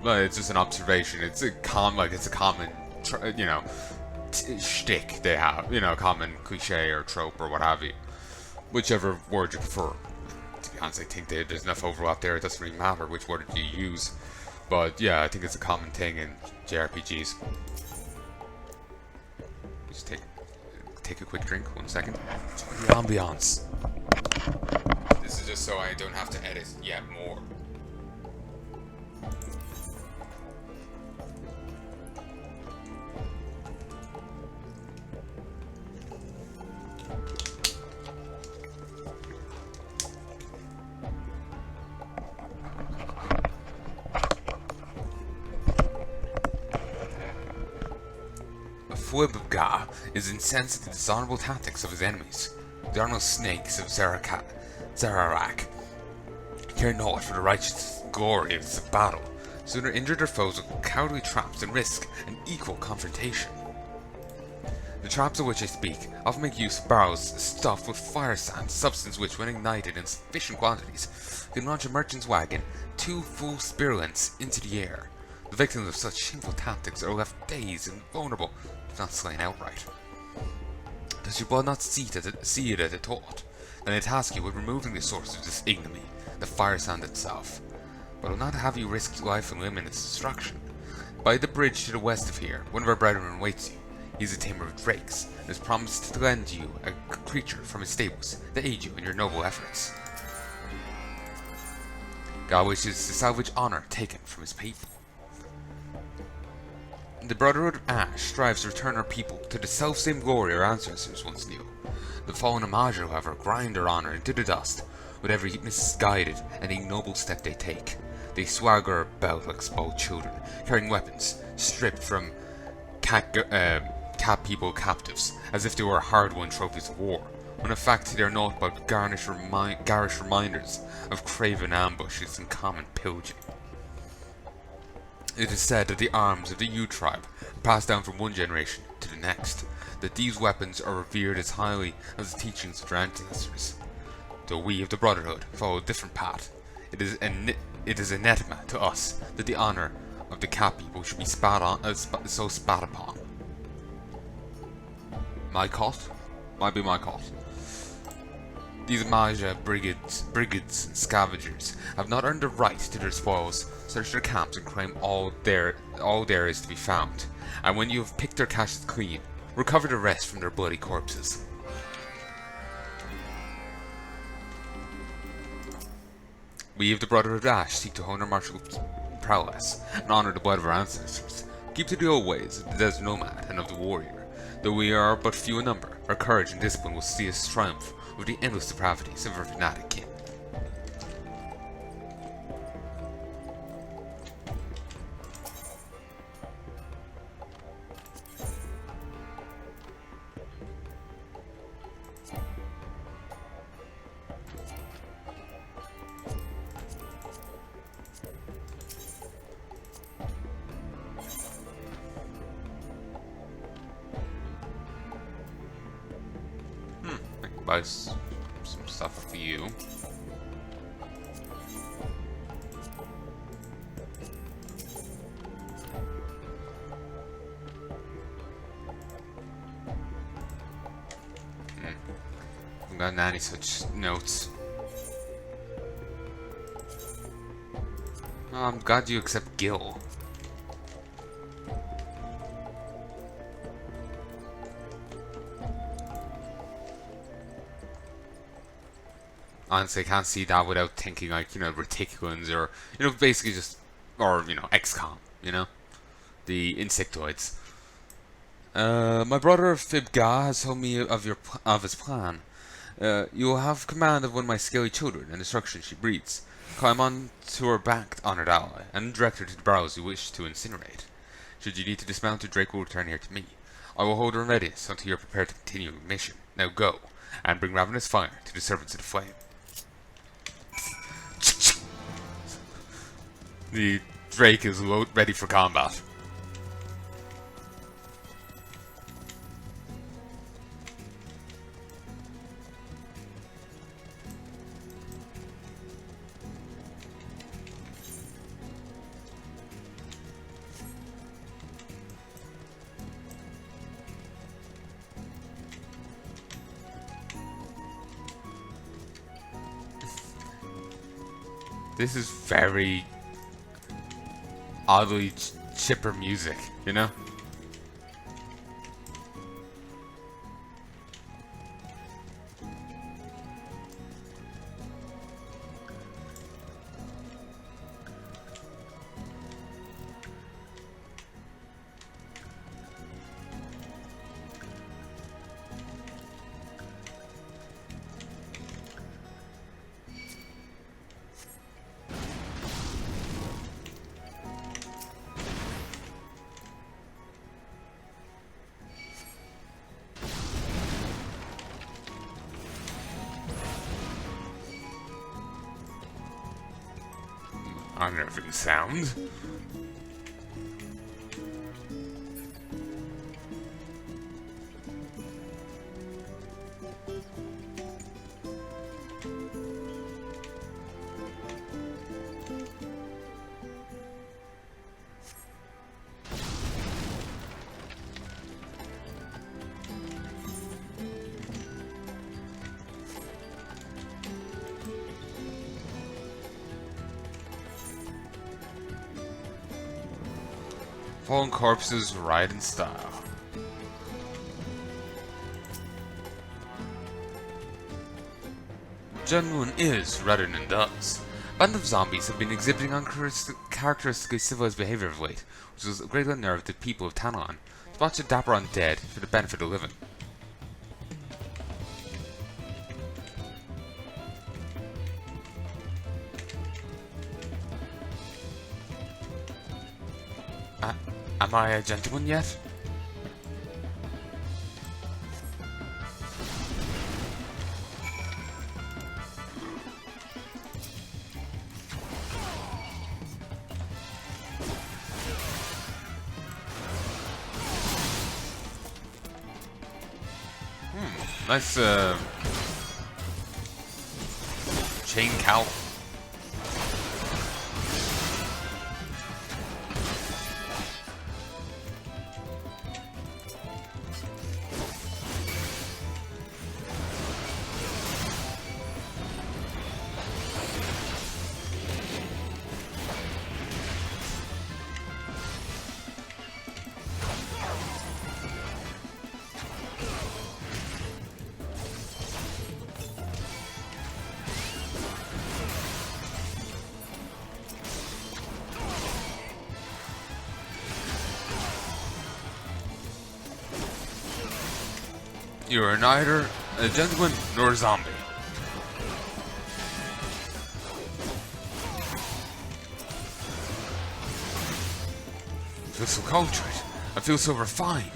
But it's just an observation. It's a common, you know, shtick they have, you know, common cliche or trope or what have you, whichever word you prefer. To be honest, I think there's enough overlap there. It doesn't really matter which word you use. But yeah, I think it's a common thing in JRPGs. Just take a quick drink. 1 second. Enjoy the ambiance. This is just so I don't have to edit yet more. Ul'dah is incensed at the dishonorable tactics of his enemies. There are no snakes of Zerarak. Care naught for the righteous glory of this battle. Sooner injure their foes with cowardly traps than risk an equal confrontation. The traps of which I speak often make use of barrels stuffed with fire sand, substance which, when ignited in sufficient quantities, can launch a merchant's wagon 2 full spear lengths into the air. The victims of such shameful tactics are left dazed and vulnerable, if not slain outright. Does your blood not see it as a taught? Then I task you with removing the source of this ignominy, the fire sand itself. But I will not have you risk life and limb in its destruction. By the bridge to the west of here, one of our brethren waits you. He is a tamer of drakes, and has promised to lend you a creature from his stables to aid you in your noble efforts. God wishes to salvage honor taken from his people. The Brotherhood of Ash strives to return our people to the self-same glory our ancestors once knew. The fallen Amaja, however, grind their honor into the dust with every misguided and ignoble step they take. They swagger about like spoiled children, carrying weapons stripped from cat people captives, as if they were hard-won trophies of war, when in fact they are naught but garish reminders of craven ambushes and common pillaging. It is said that the arms of the Yu tribe are passed down from one generation to the next, that these weapons are revered as highly as the teachings of their ancestors. Though we of the Brotherhood follow a different path, it is anathema to us that the honor of the cat people should be spat upon. My cause? Might be my cause. These Maja brigands and scavengers have not earned the right to their spoils, search their camps and claim all there is to be found, and when you have picked their caches clean, recover the rest from their bloody corpses. We of the Brotherhood of Ash seek to hone our martial prowess and honor the blood of our ancestors. Keep to the old ways of the desert nomad and of the warrior. Though we are but few in number, our courage and discipline will see us triumph over the endless depravities of our fanatic kin. buy some stuff for you. Haven't gotten any such notes. Oh, I'm glad you accept Gil. Honestly, I can't see that without thinking like, you know, Reticulans or, you know, basically just, or, you know, XCOM, you know? The insectoids. My brother Fibga has told me of his plan. You will have command of one of my scaly children and destruction she breeds. Climb on to her back, honored ally, and direct her to the barrows you wish to incinerate. Should you need to dismount her, Drake will return here to me. I will hold her in readiness until you are prepared to continue your mission. Now go, and bring ravenous fire to the servants of the flame. The Drake is ready for combat. This is very oddly chipper music, you know? Unnerving sound. Fallen corpses ride in style. Genuine is rather than does. A band of zombies have been exhibiting uncharacteristically civilized behavior of late, which has greatly unnerved the people of Palnai. To watch a dapper undead for the benefit of the living. Am I a gentleman yet? Nice, chain cowl. You are neither a gentleman nor a zombie. I feel so cultured. I feel so refined.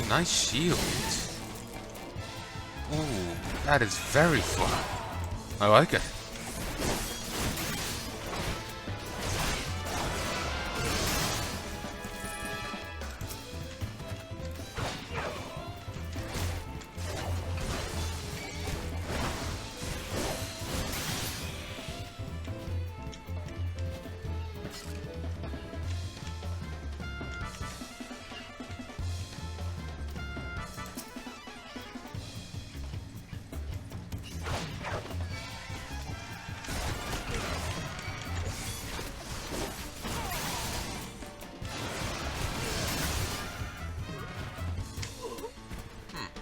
nice shield. Ooh, that is very fun. I like it.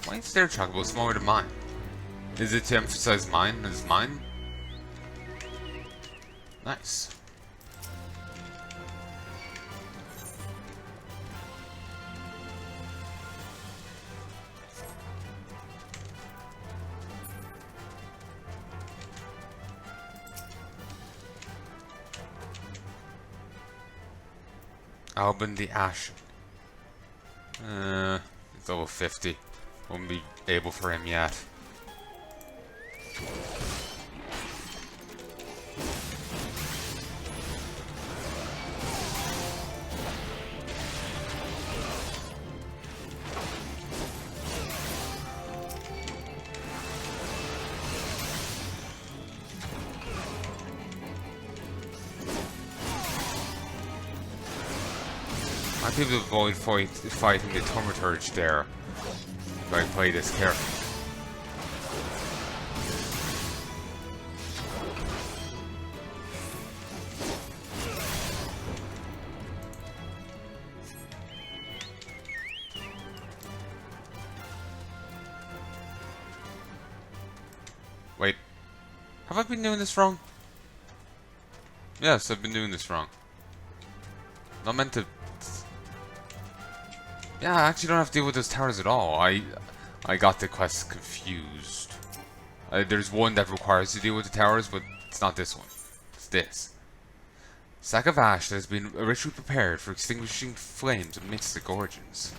Why is their chocobo smaller than mine? Is it to emphasize mine as mine? Nice. Alban the Ashen. It's level 50. Won't be able for him yet. Might be able to avoid fighting the Torment there. If I play this carefully. Wait, have I been doing this wrong? Yes, I've been doing this wrong. Not meant to. Yeah, I actually don't have to deal with those towers at all. I got the quest confused. There's one that requires to deal with the towers, but it's not this one. It's this. Sack of ash that has been ritually prepared for extinguishing flames amidst the gorgons.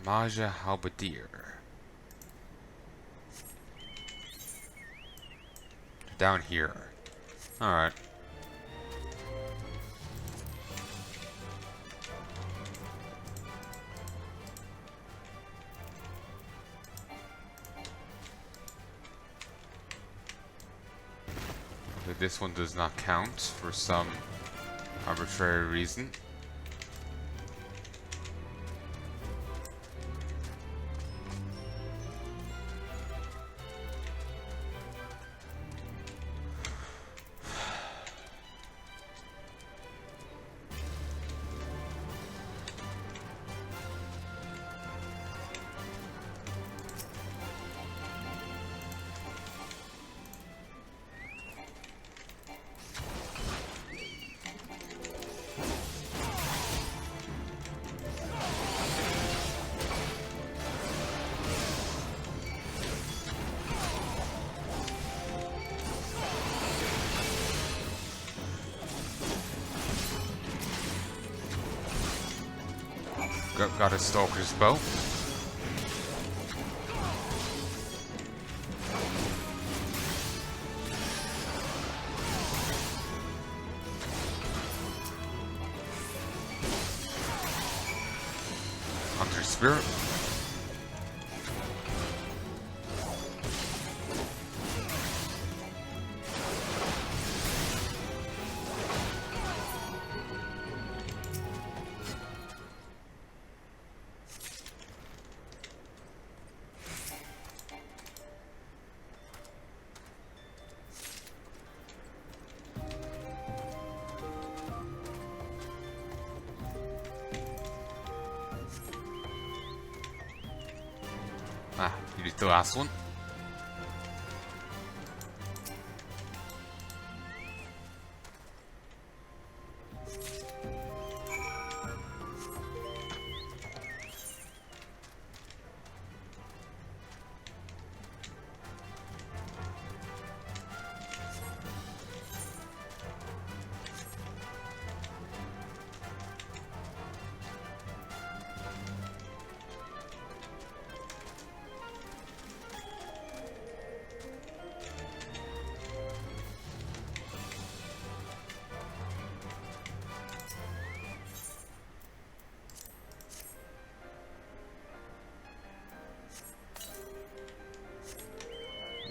Maja Halberdier. Down here. Alright. Okay, this one does not count for some arbitrary reason. Got a stalker's bow. Hunter spirit. Ah, you did the last one.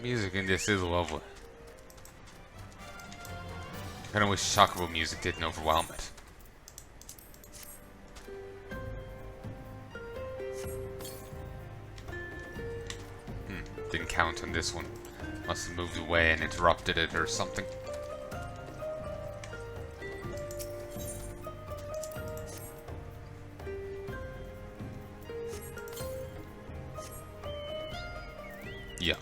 Music in this is lovely. I kinda wish Chocobo music didn't overwhelm it. Didn't count on this one. Must have moved away and interrupted it or something. Yeah.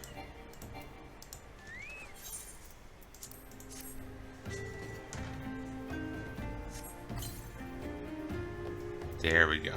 There we go.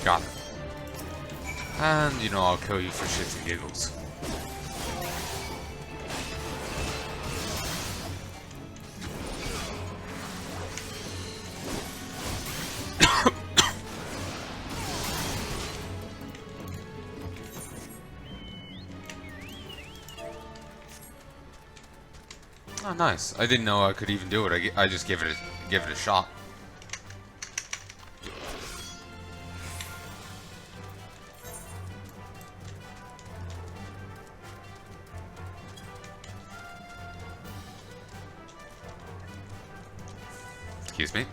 Got it. And, you know, I'll kill you for shits and giggles. Oh, nice. I didn't know I could even do it. I just give it a shot. Excuse me.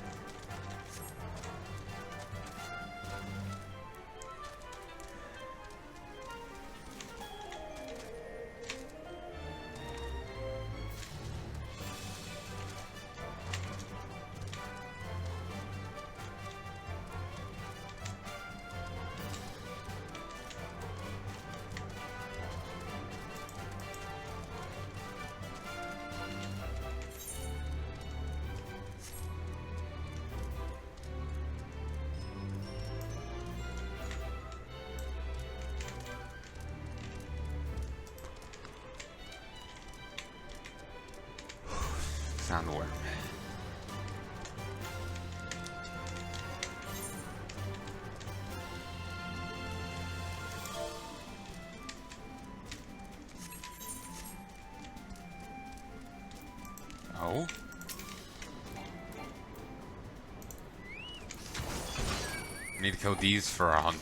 Sandworm. Oh. I need to kill these for a hunt.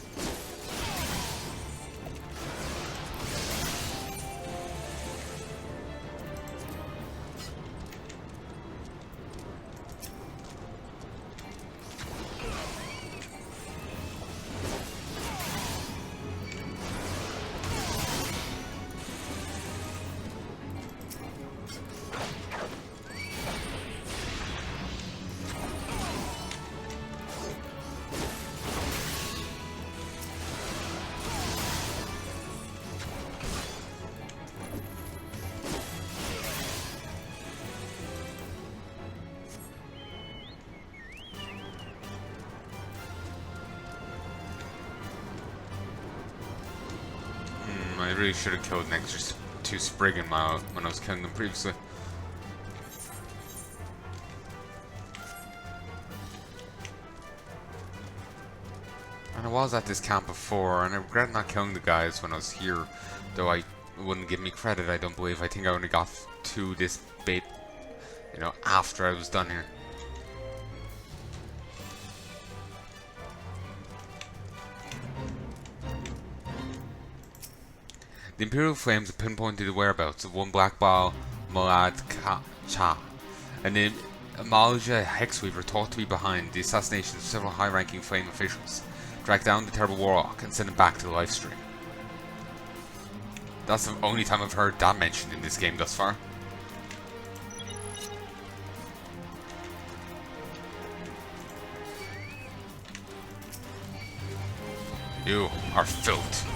I really should have killed an extra 2 Spriggan when I was killing them previously. And I was at this camp before, and I regret not killing the guys when I was here, though it wouldn't give me credit, I don't believe. I think I only got to this bit, you know, after I was done here. The Imperial Flames have pinpointed the whereabouts of one Black Ball Cha, and the Malja Hexweaver thought to be behind the assassinations of several high-ranking Flame officials, track down the terrible Warlock and send him back to the livestream. That's the only time I've heard that mentioned in this game thus far. You are filth.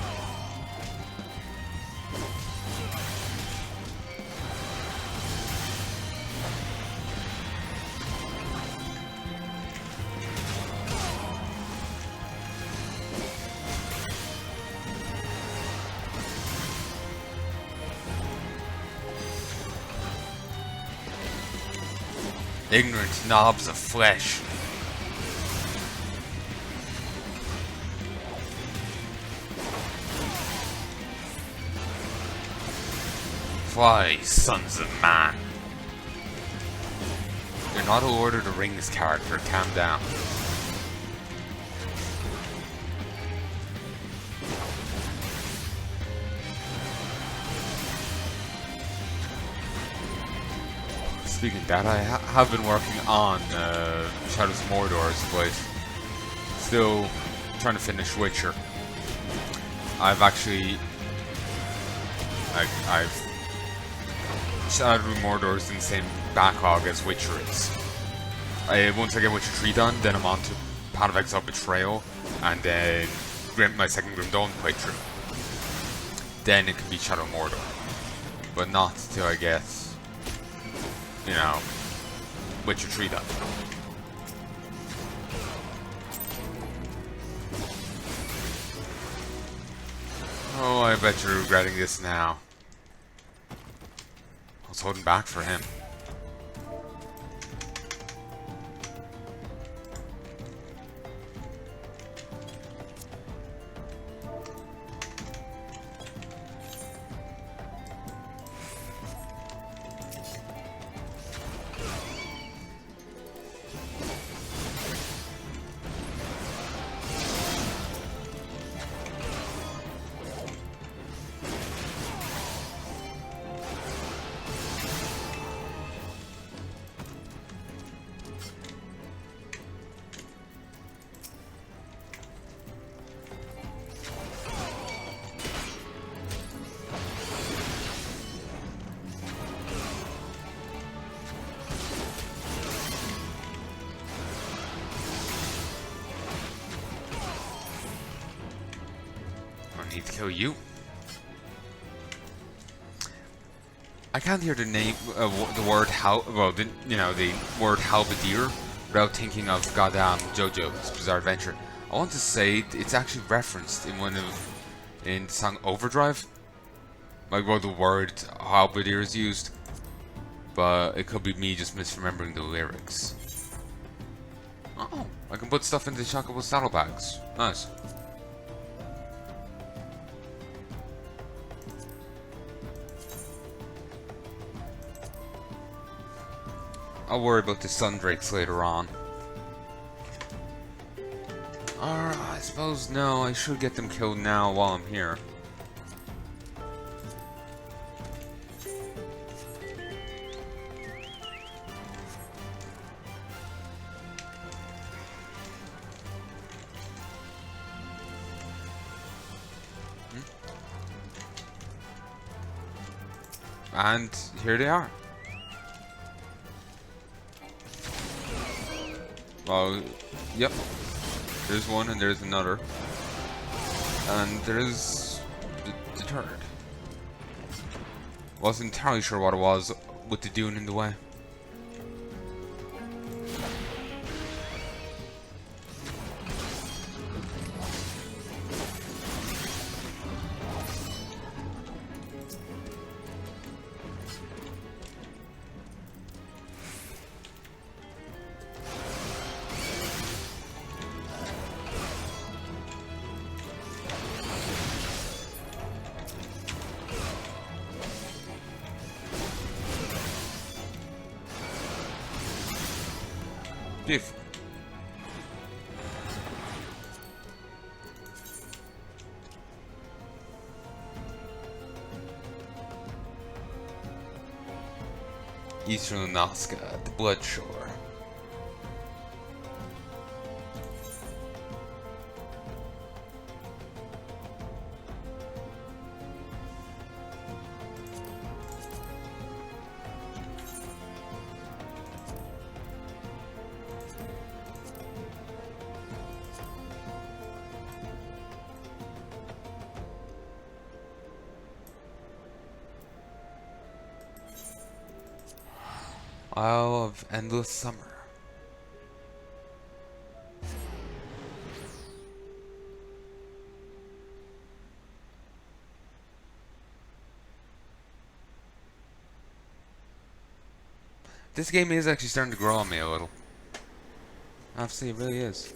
Ignorant knobs of flesh. Fly, sons of man. You're not a Lord of the Rings character, calm down. Speaking of that, I have been working on Shadows of Mordor's, but still trying to finish Witcher. I've actually... I've... Shadows of Mordor's in the same backlog as Witcher is. Once I get Witcher 3 done, then I'm on to Path of Exile Betrayal, and then my second Grim Dawn playthrough. Then it can be Shadow of Mordor. But not till I get... you know, Witcher 3 done. Oh, I bet you're regretting this now. I was holding back for him. Need to kill you. I can't hear the name, the word the word halberdier without thinking of goddamn JoJo's Bizarre Adventure. I want to say it's actually referenced in the song Overdrive, like where the word halberdier is used, but it could be me just misremembering the lyrics. Oh, I can put stuff into the chocobo saddlebags. Nice. I'll worry about the Sundrakes later on. I suppose no, I should get them killed now while I'm here. And here they are. Well, yep. There's one and there's another. And there's the third. Wasn't entirely sure what it was with the dune in the way. Beautiful. Eastern Alaska, the Blood Shore. Isle of Endless Summer. This game is actually starting to grow on me a little. I have to say, it really is.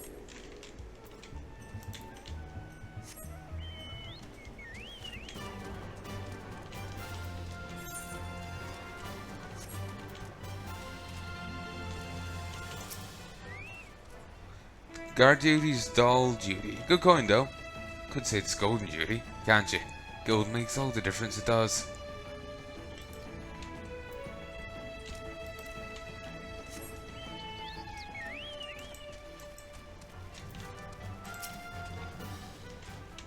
Guard duty's dull duty. Good coin though. Could say it's golden duty, can't you? Gold makes all the difference it does.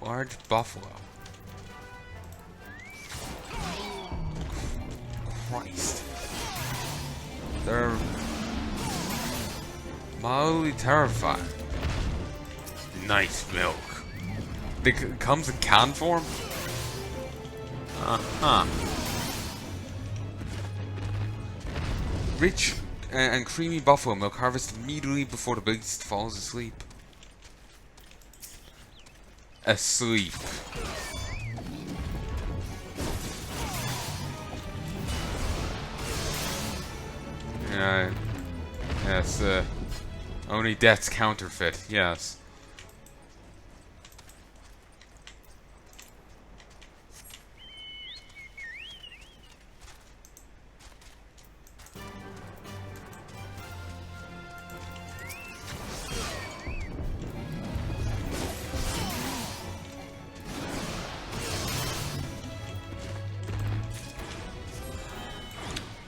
Large buffalo. Christ. They're mildly terrifying. Nice milk. It comes in can form? Uh-huh. Rich and creamy buffalo milk harvested immediately before the beast falls asleep. Asleep. Yeah. Yes, only death's counterfeit, yes.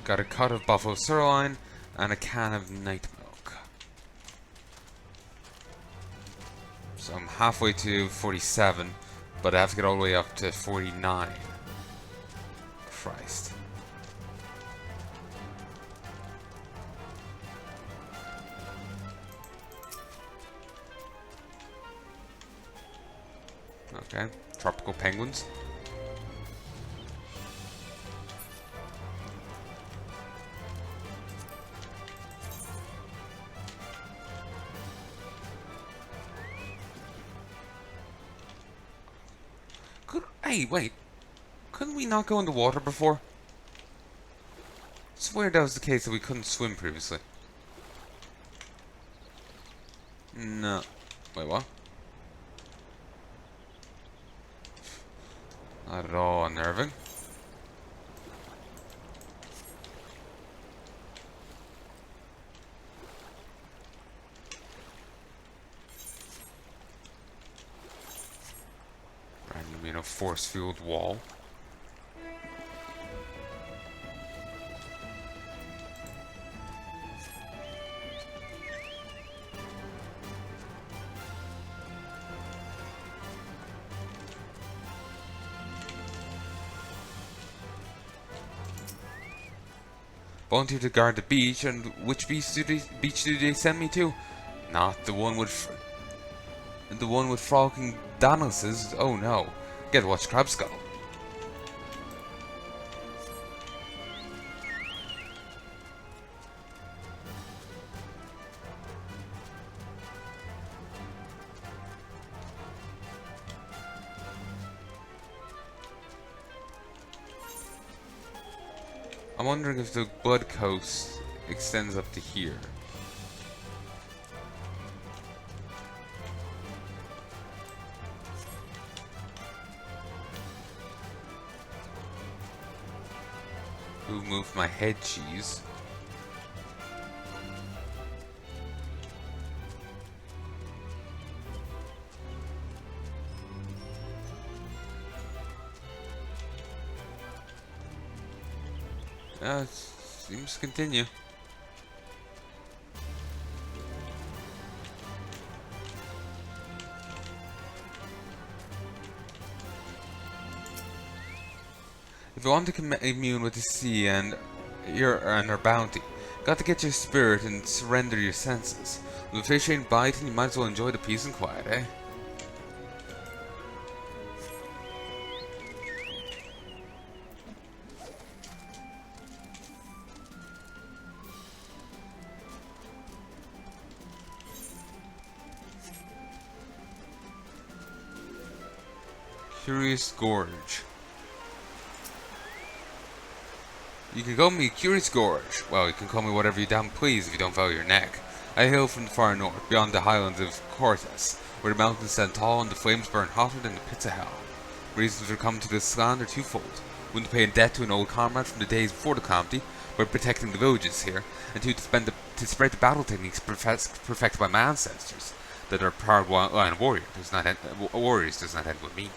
Got a cut of buffalo sirloin and a can of night milk. So I'm halfway to 47, but I have to get all the way up to 49. Christ. Okay, tropical penguins. Hey, wait. Couldn't we not go in the water before? I swear that was the case that we couldn't swim previously. No. Wait, what? Not at all unnerving. Force-fueled wall. Volunteer to guard the beach, and which beach do they send me to? Not the one with frolicking Danises. Oh no. Get to watch Crab Skull. I'm wondering if the Blood Coast extends up to here. Who moved my head cheese? It seems to continue. If you want to commune with the sea and her bounty, got to get your spirit and surrender your senses. If the fish ain't biting, you might as well enjoy the peace and quiet, eh? Curious Gorge. You can call me Curious Gorge. Well, you can call me whatever you damn please if you don't value your neck. I hail from the far north, beyond the highlands of Cortes, where the mountains stand tall and the flames burn hotter than the pits of hell. Reasons for coming to this land are twofold. One, to pay a debt to an old comrade from the days before the calamity, by protecting the villages here, and two, to spread the battle techniques perfected by my ancestors, that are proud line warriors does not end with me.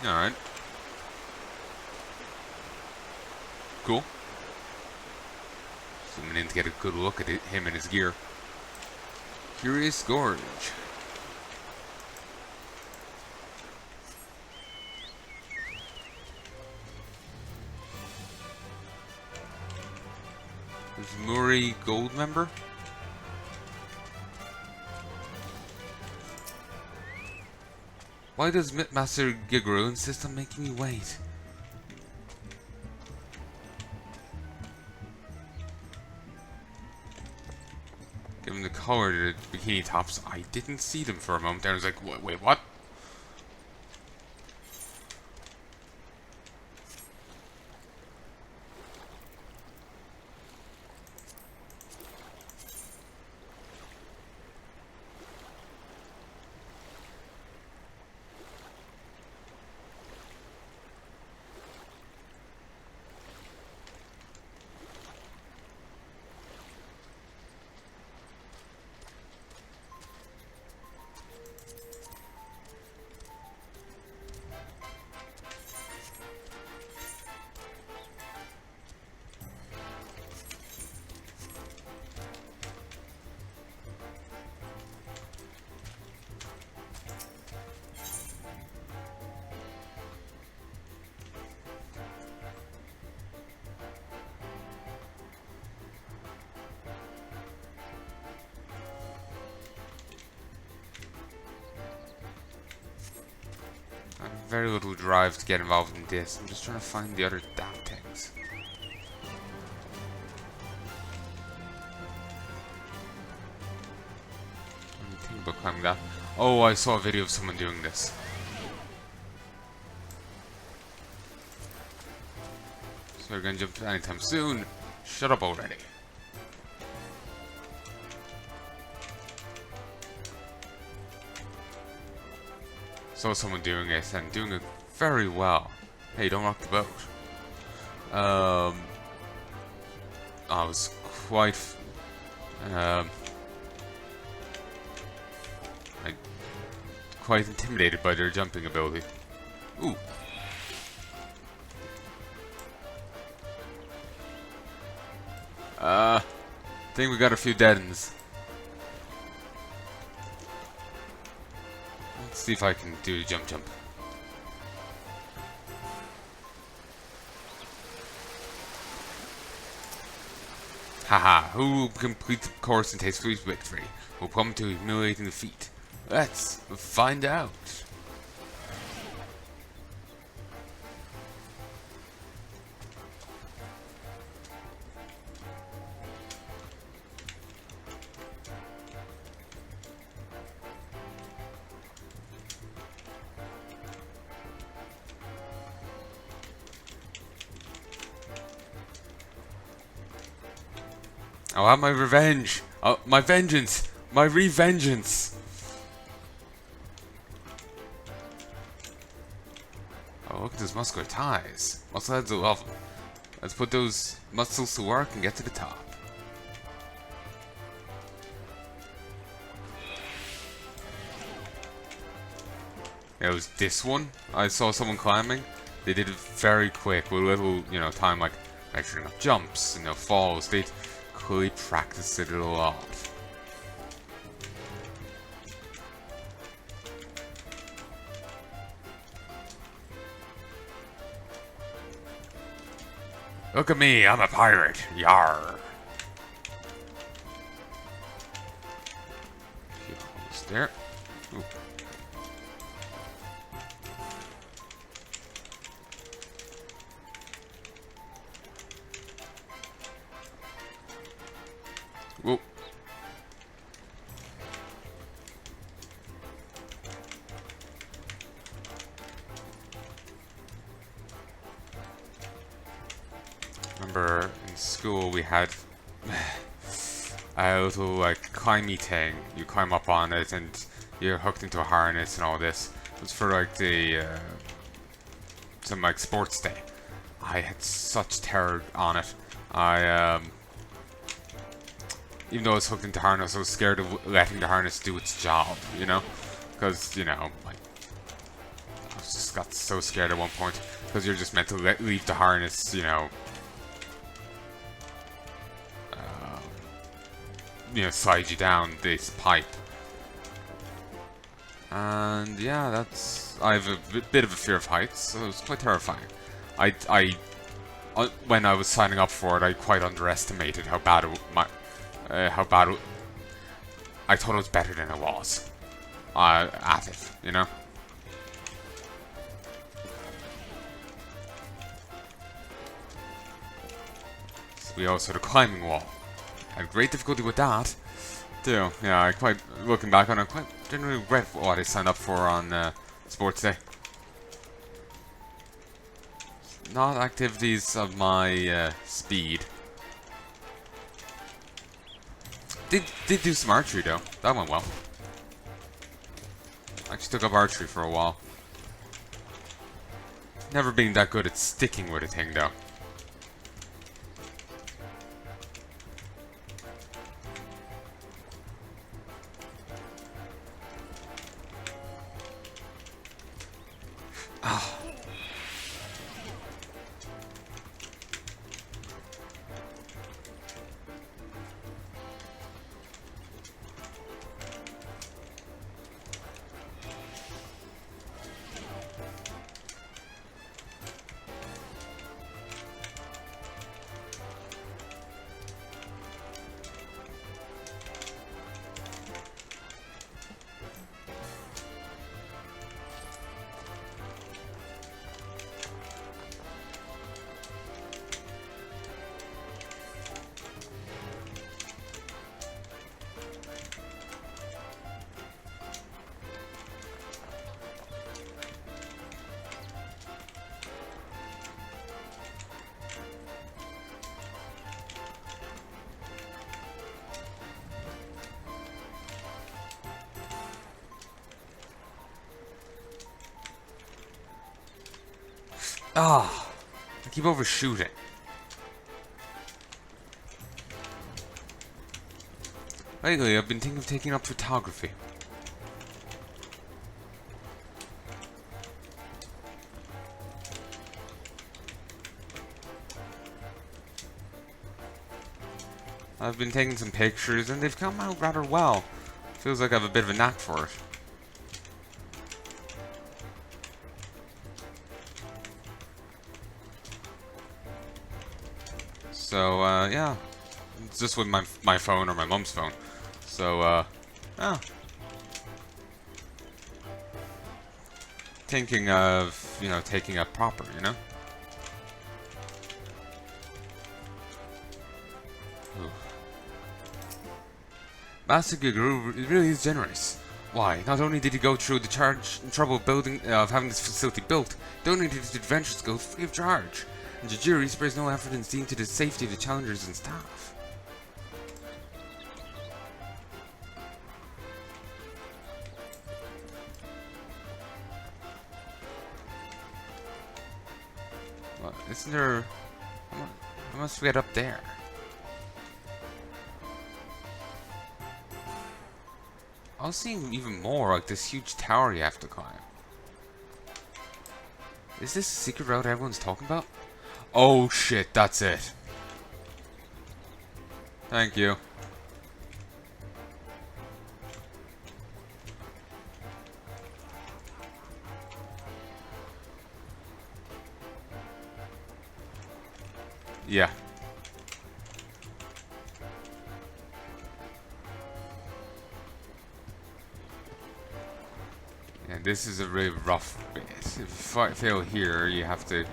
Alright. Cool. Zooming in to get a good look at him and his gear. Curious Gorge. There's Muri Gold member. Why does Master Gigoro insist on making me wait? Given the color of the bikini tops, I didn't see them for a moment. I was like, wait, what? Very little drive to get involved in this. I'm just trying to find the other damn things. What do you think about climbing that? Oh, I saw a video of someone doing this. So we're gonna jump anytime soon. Shut up already. Saw someone doing it and doing it very well. Hey, don't rock the boat. I was quite quite intimidated by their jumping ability. Ooh. Think we got a few dead ends. Let's see if I can do a jump. Haha, who completes the course and takes complete victory will come to humiliating defeat. Let's find out. I'll have my revenge! My vengeance! My revengeance! Oh, look at those muscular ties. Muscle heads are lovely. Let's put those muscles to work and get to the top. It was this one. I saw someone climbing. They did it very quick with a little, time like measuring up jumps, falls. They clearly practiced it a lot. Look at me, I'm a pirate. Yarr. Almost there. Ooh. Whoa. we had a little like climby thing. You climb up on it and you're hooked into a harness and all this. It was for like the some like sports day. I had such terror on it. Even though I was hooked into harness, I was scared of letting the harness do its job, you know? Because, you know, like, I just got so scared at one point. Because you're just meant to leave the harness, you know, slide you down this pipe. And yeah, I have a bit of a fear of heights, so it was quite terrifying. When I was signing up for it, I quite underestimated how bad I thought it was better than it was at it, you know? So we also had a climbing wall. I had great difficulty with that. Too. Yeah, looking back on it, didn't really regret what I signed up for on Sports Day. Not activities of my speed. Did do some archery though. That went well. Actually took up archery for a while. Never been that good at sticking with a thing though. Ah. Ah, I keep overshooting. Lately, I've been thinking of taking up photography. I've been taking some pictures, and they've come out rather well. Feels like I have a bit of a knack for it. So, yeah. It's just with my phone or my mom's phone. So, yeah. Thinking of, taking up proper, you know? Ooh. Master Guru really is generous. Why, not only did he go through the trouble of having this facility built, donated his adventure skills free of charge. And Jajiri spares no effort in seeing to the safety of the challengers and staff. Well, isn't there... I must get up there. I was seeing even more, like this huge tower you have to climb. Is this the secret route everyone's talking about? Oh shit, that's it. Thank you. Yeah. And this is a really rough bit. If you fail here, you have to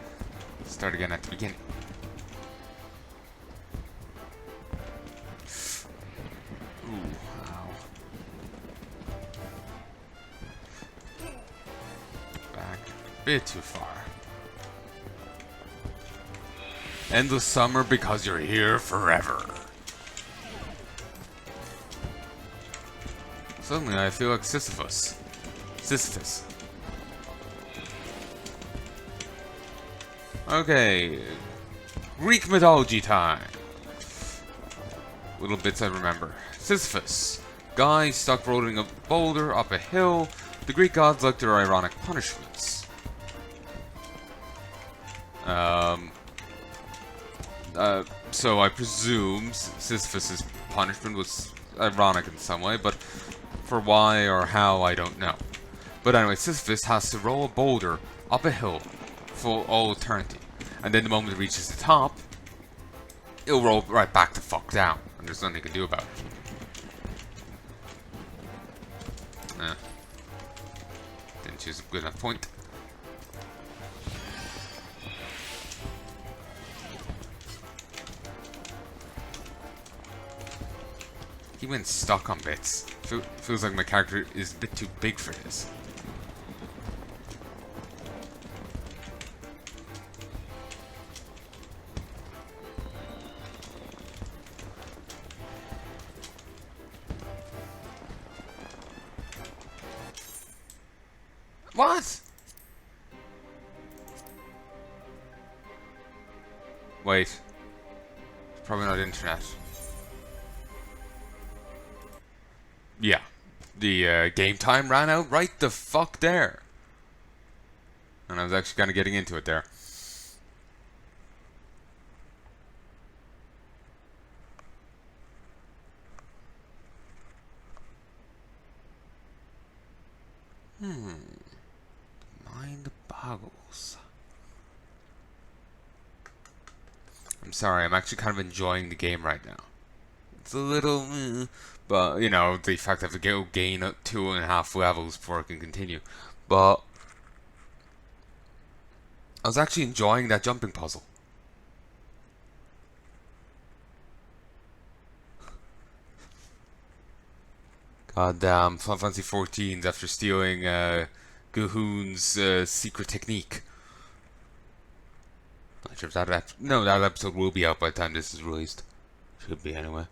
start again at the beginning. Ooh, ow. Back a bit too far. Endless summer because you're here forever. Suddenly I feel like Sisyphus. Sisyphus. Okay. Greek mythology time. Little bits I remember. Sisyphus. Guy stuck rolling a boulder up a hill. The Greek gods like their ironic punishments. So I presume Sisyphus' punishment was ironic in some way, but for why or how, I don't know. But anyway, Sisyphus has to roll a boulder up a hill for all eternity. And then the moment it reaches the top, it'll roll right back the fuck down. And there's nothing you can do about it. Didn't choose a good enough point. He went stuck on bits. Feels like my character is a bit too big for this. What? Wait. Probably not internet. Yeah. The game time ran out right the fuck there. And I was actually kind of getting into it there. Mind boggles. I'm sorry, I'm actually kind of enjoying the game right now. It's a little, but you know, the fact that I have to gain up 2.5 levels before I can continue. But I was actually enjoying that jumping puzzle. Goddamn, Final Fantasy 14's after stealing Gahoon's secret technique. Not sure if that episode will be out by the time this is released. Should be anyway.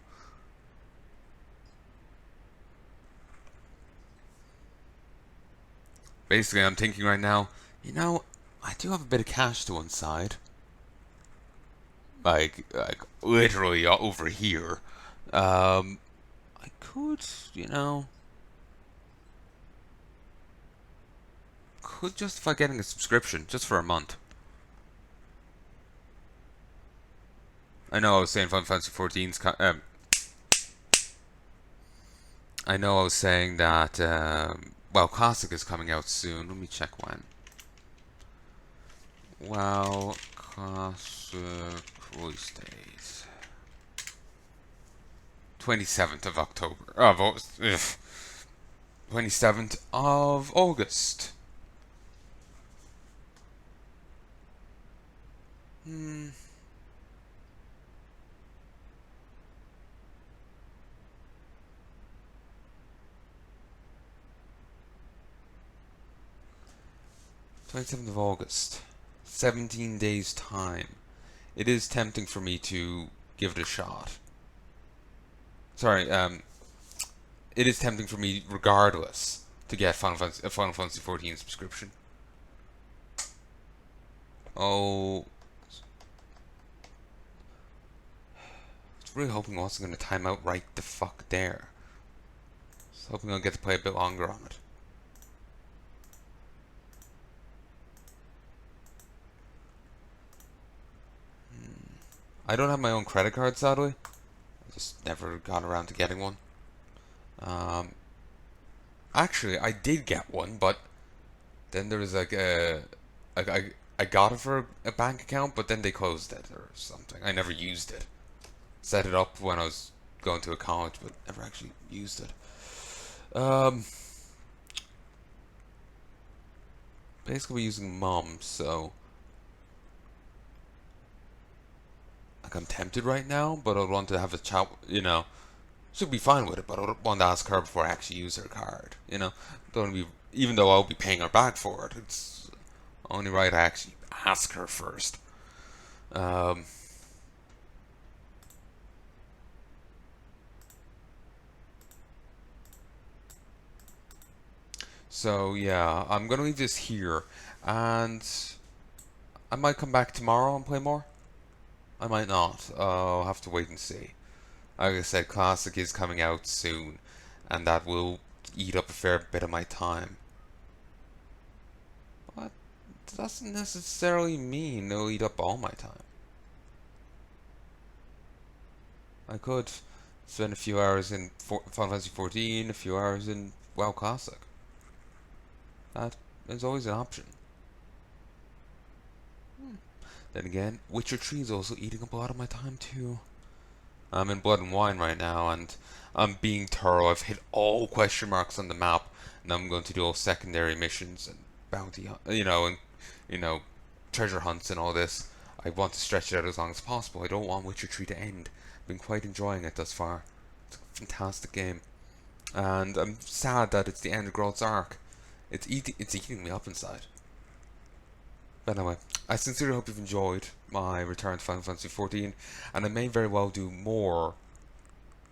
Basically, I'm thinking right now, you know, I do have a bit of cash to one side. Like literally over here. I could, you know, justify getting a subscription just for a month. I know I was saying Final Fantasy 14's I know I was saying that well, Classic is coming out soon. Let me check when. Well, Classic release date 27th of October. 27th of August. 27th of August. 17 days time. It is tempting for me to give it a shot. Sorry, it is tempting for me regardless to get a Final Fantasy 14 subscription. Oh, I was really hoping I wasn't going to time out right the fuck there. I was hoping I'll get to play a bit longer on it. I don't have my own credit card, sadly. I just never got around to getting one. Actually, I did get one, but then there was like I got it for a bank account, but then they closed it or something. I never used it. Set it up when I was going to a college, but never actually used it. Basically, we're using Mom, so like I'm tempted right now, but I want to have a chat. You know, should be fine with it, but I want to ask her before I actually use her card. You know, don't be, even though I'll be paying her back for it. It's only right I actually ask her first. So yeah, I'm gonna leave this here, and I might come back tomorrow and play more. I might not. I'll have to wait and see. Like I said, Classic is coming out soon, and that will eat up a fair bit of my time. But it doesn't necessarily mean it'll eat up all my time. I could spend a few hours in Final Fantasy XIV, a few hours in WoW Classic. That is always an option. Then again, Witcher 3 is also eating up a lot of my time too. I'm in Blood and Wine right now, and I'm being thorough. I've hit all question marks on the map, and I'm going to do all secondary missions and bounty, and treasure hunts and all this. I want to stretch it out as long as possible. I don't want Witcher 3 to end. I've been quite enjoying it thus far. It's a fantastic game, and I'm sad that it's the end of Geralt's arc. It's eating me up inside. But anyway, I sincerely hope you've enjoyed my return to Final Fantasy XIV, and I may very well do more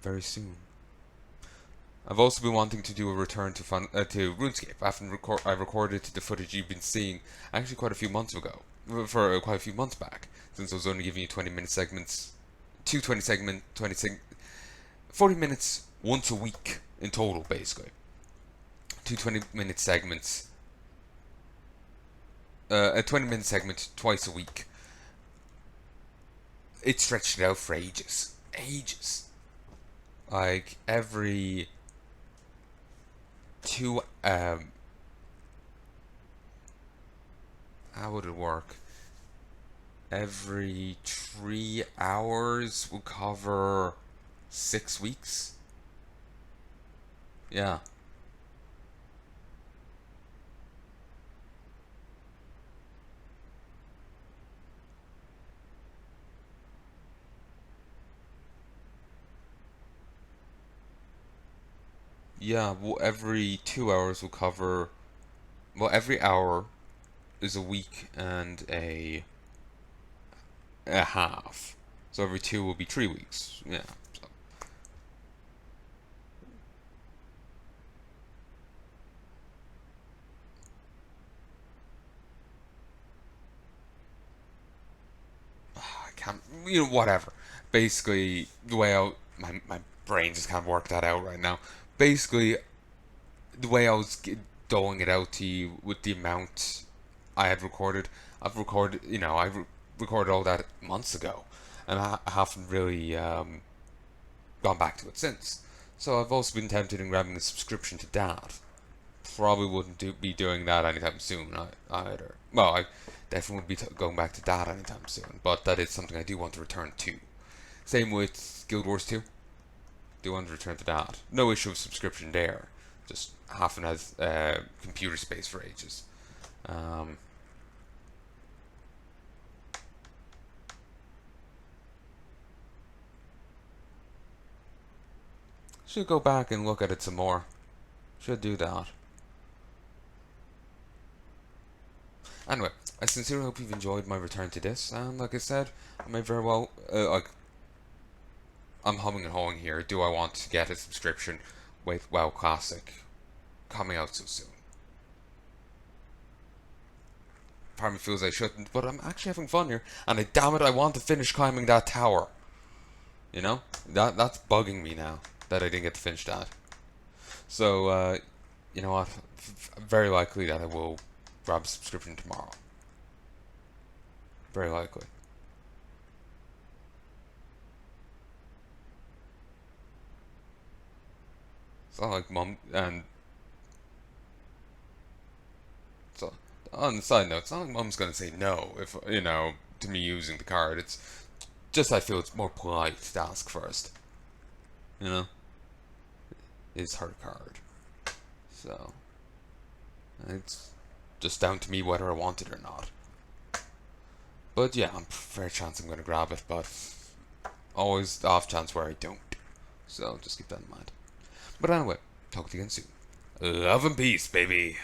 very soon. I've also been wanting to do a return to RuneScape. I recorded the footage you've been seeing actually quite a few months ago, for quite a few months back, since I was only giving you 20-minute segments, 40 minutes once a week in total, basically. 2 20-minute segments. A 20-minute segment twice a week. It stretched it out for ages. Ages. Like, every 2, how would it work? Every 3 hours will cover 6 weeks? Yeah. Yeah, well, every 2 hours will cover... Well, every hour is a week and a half. So every 2 will be 3 weeks. Yeah. So. I can't... whatever. Basically, the way my brain just can't work that out right now. Basically, the way I was doling it out to you with the amount I had recorded, I've recorded all that months ago, and I haven't really gone back to it since. So I've also been tempted in grabbing a subscription to that. Probably wouldn't be doing that anytime soon either. Well, I definitely would be going back to that anytime soon, but that is something I do want to return to. Same with Guild Wars 2. Do want to return to that. No issue of subscription there. Just haven't had computer space for ages. Should go back and look at it some more. Should do that. Anyway, I sincerely hope you've enjoyed my return to this, and like I said, I may very well, I'm humming and hawing here. Do I want to get a subscription with WoW Classic coming out so soon? Part of me feels I shouldn't, but I'm actually having fun here, and damn it, I want to finish climbing that tower. You know? That's bugging me now, that I didn't get to finish that. So, you know what? Very likely that I will grab a subscription tomorrow. Very likely. It's not like Mum, and so on the side note, it's not like Mum's gonna say no if to me using the card. It's just I feel it's more polite to ask first. Is her card, so it's just down to me whether I want it or not. But yeah, I'm fair chance I'm gonna grab it, but always the off chance where I don't. So just keep that in mind. But anyway, talk to you again soon. Love and peace, baby.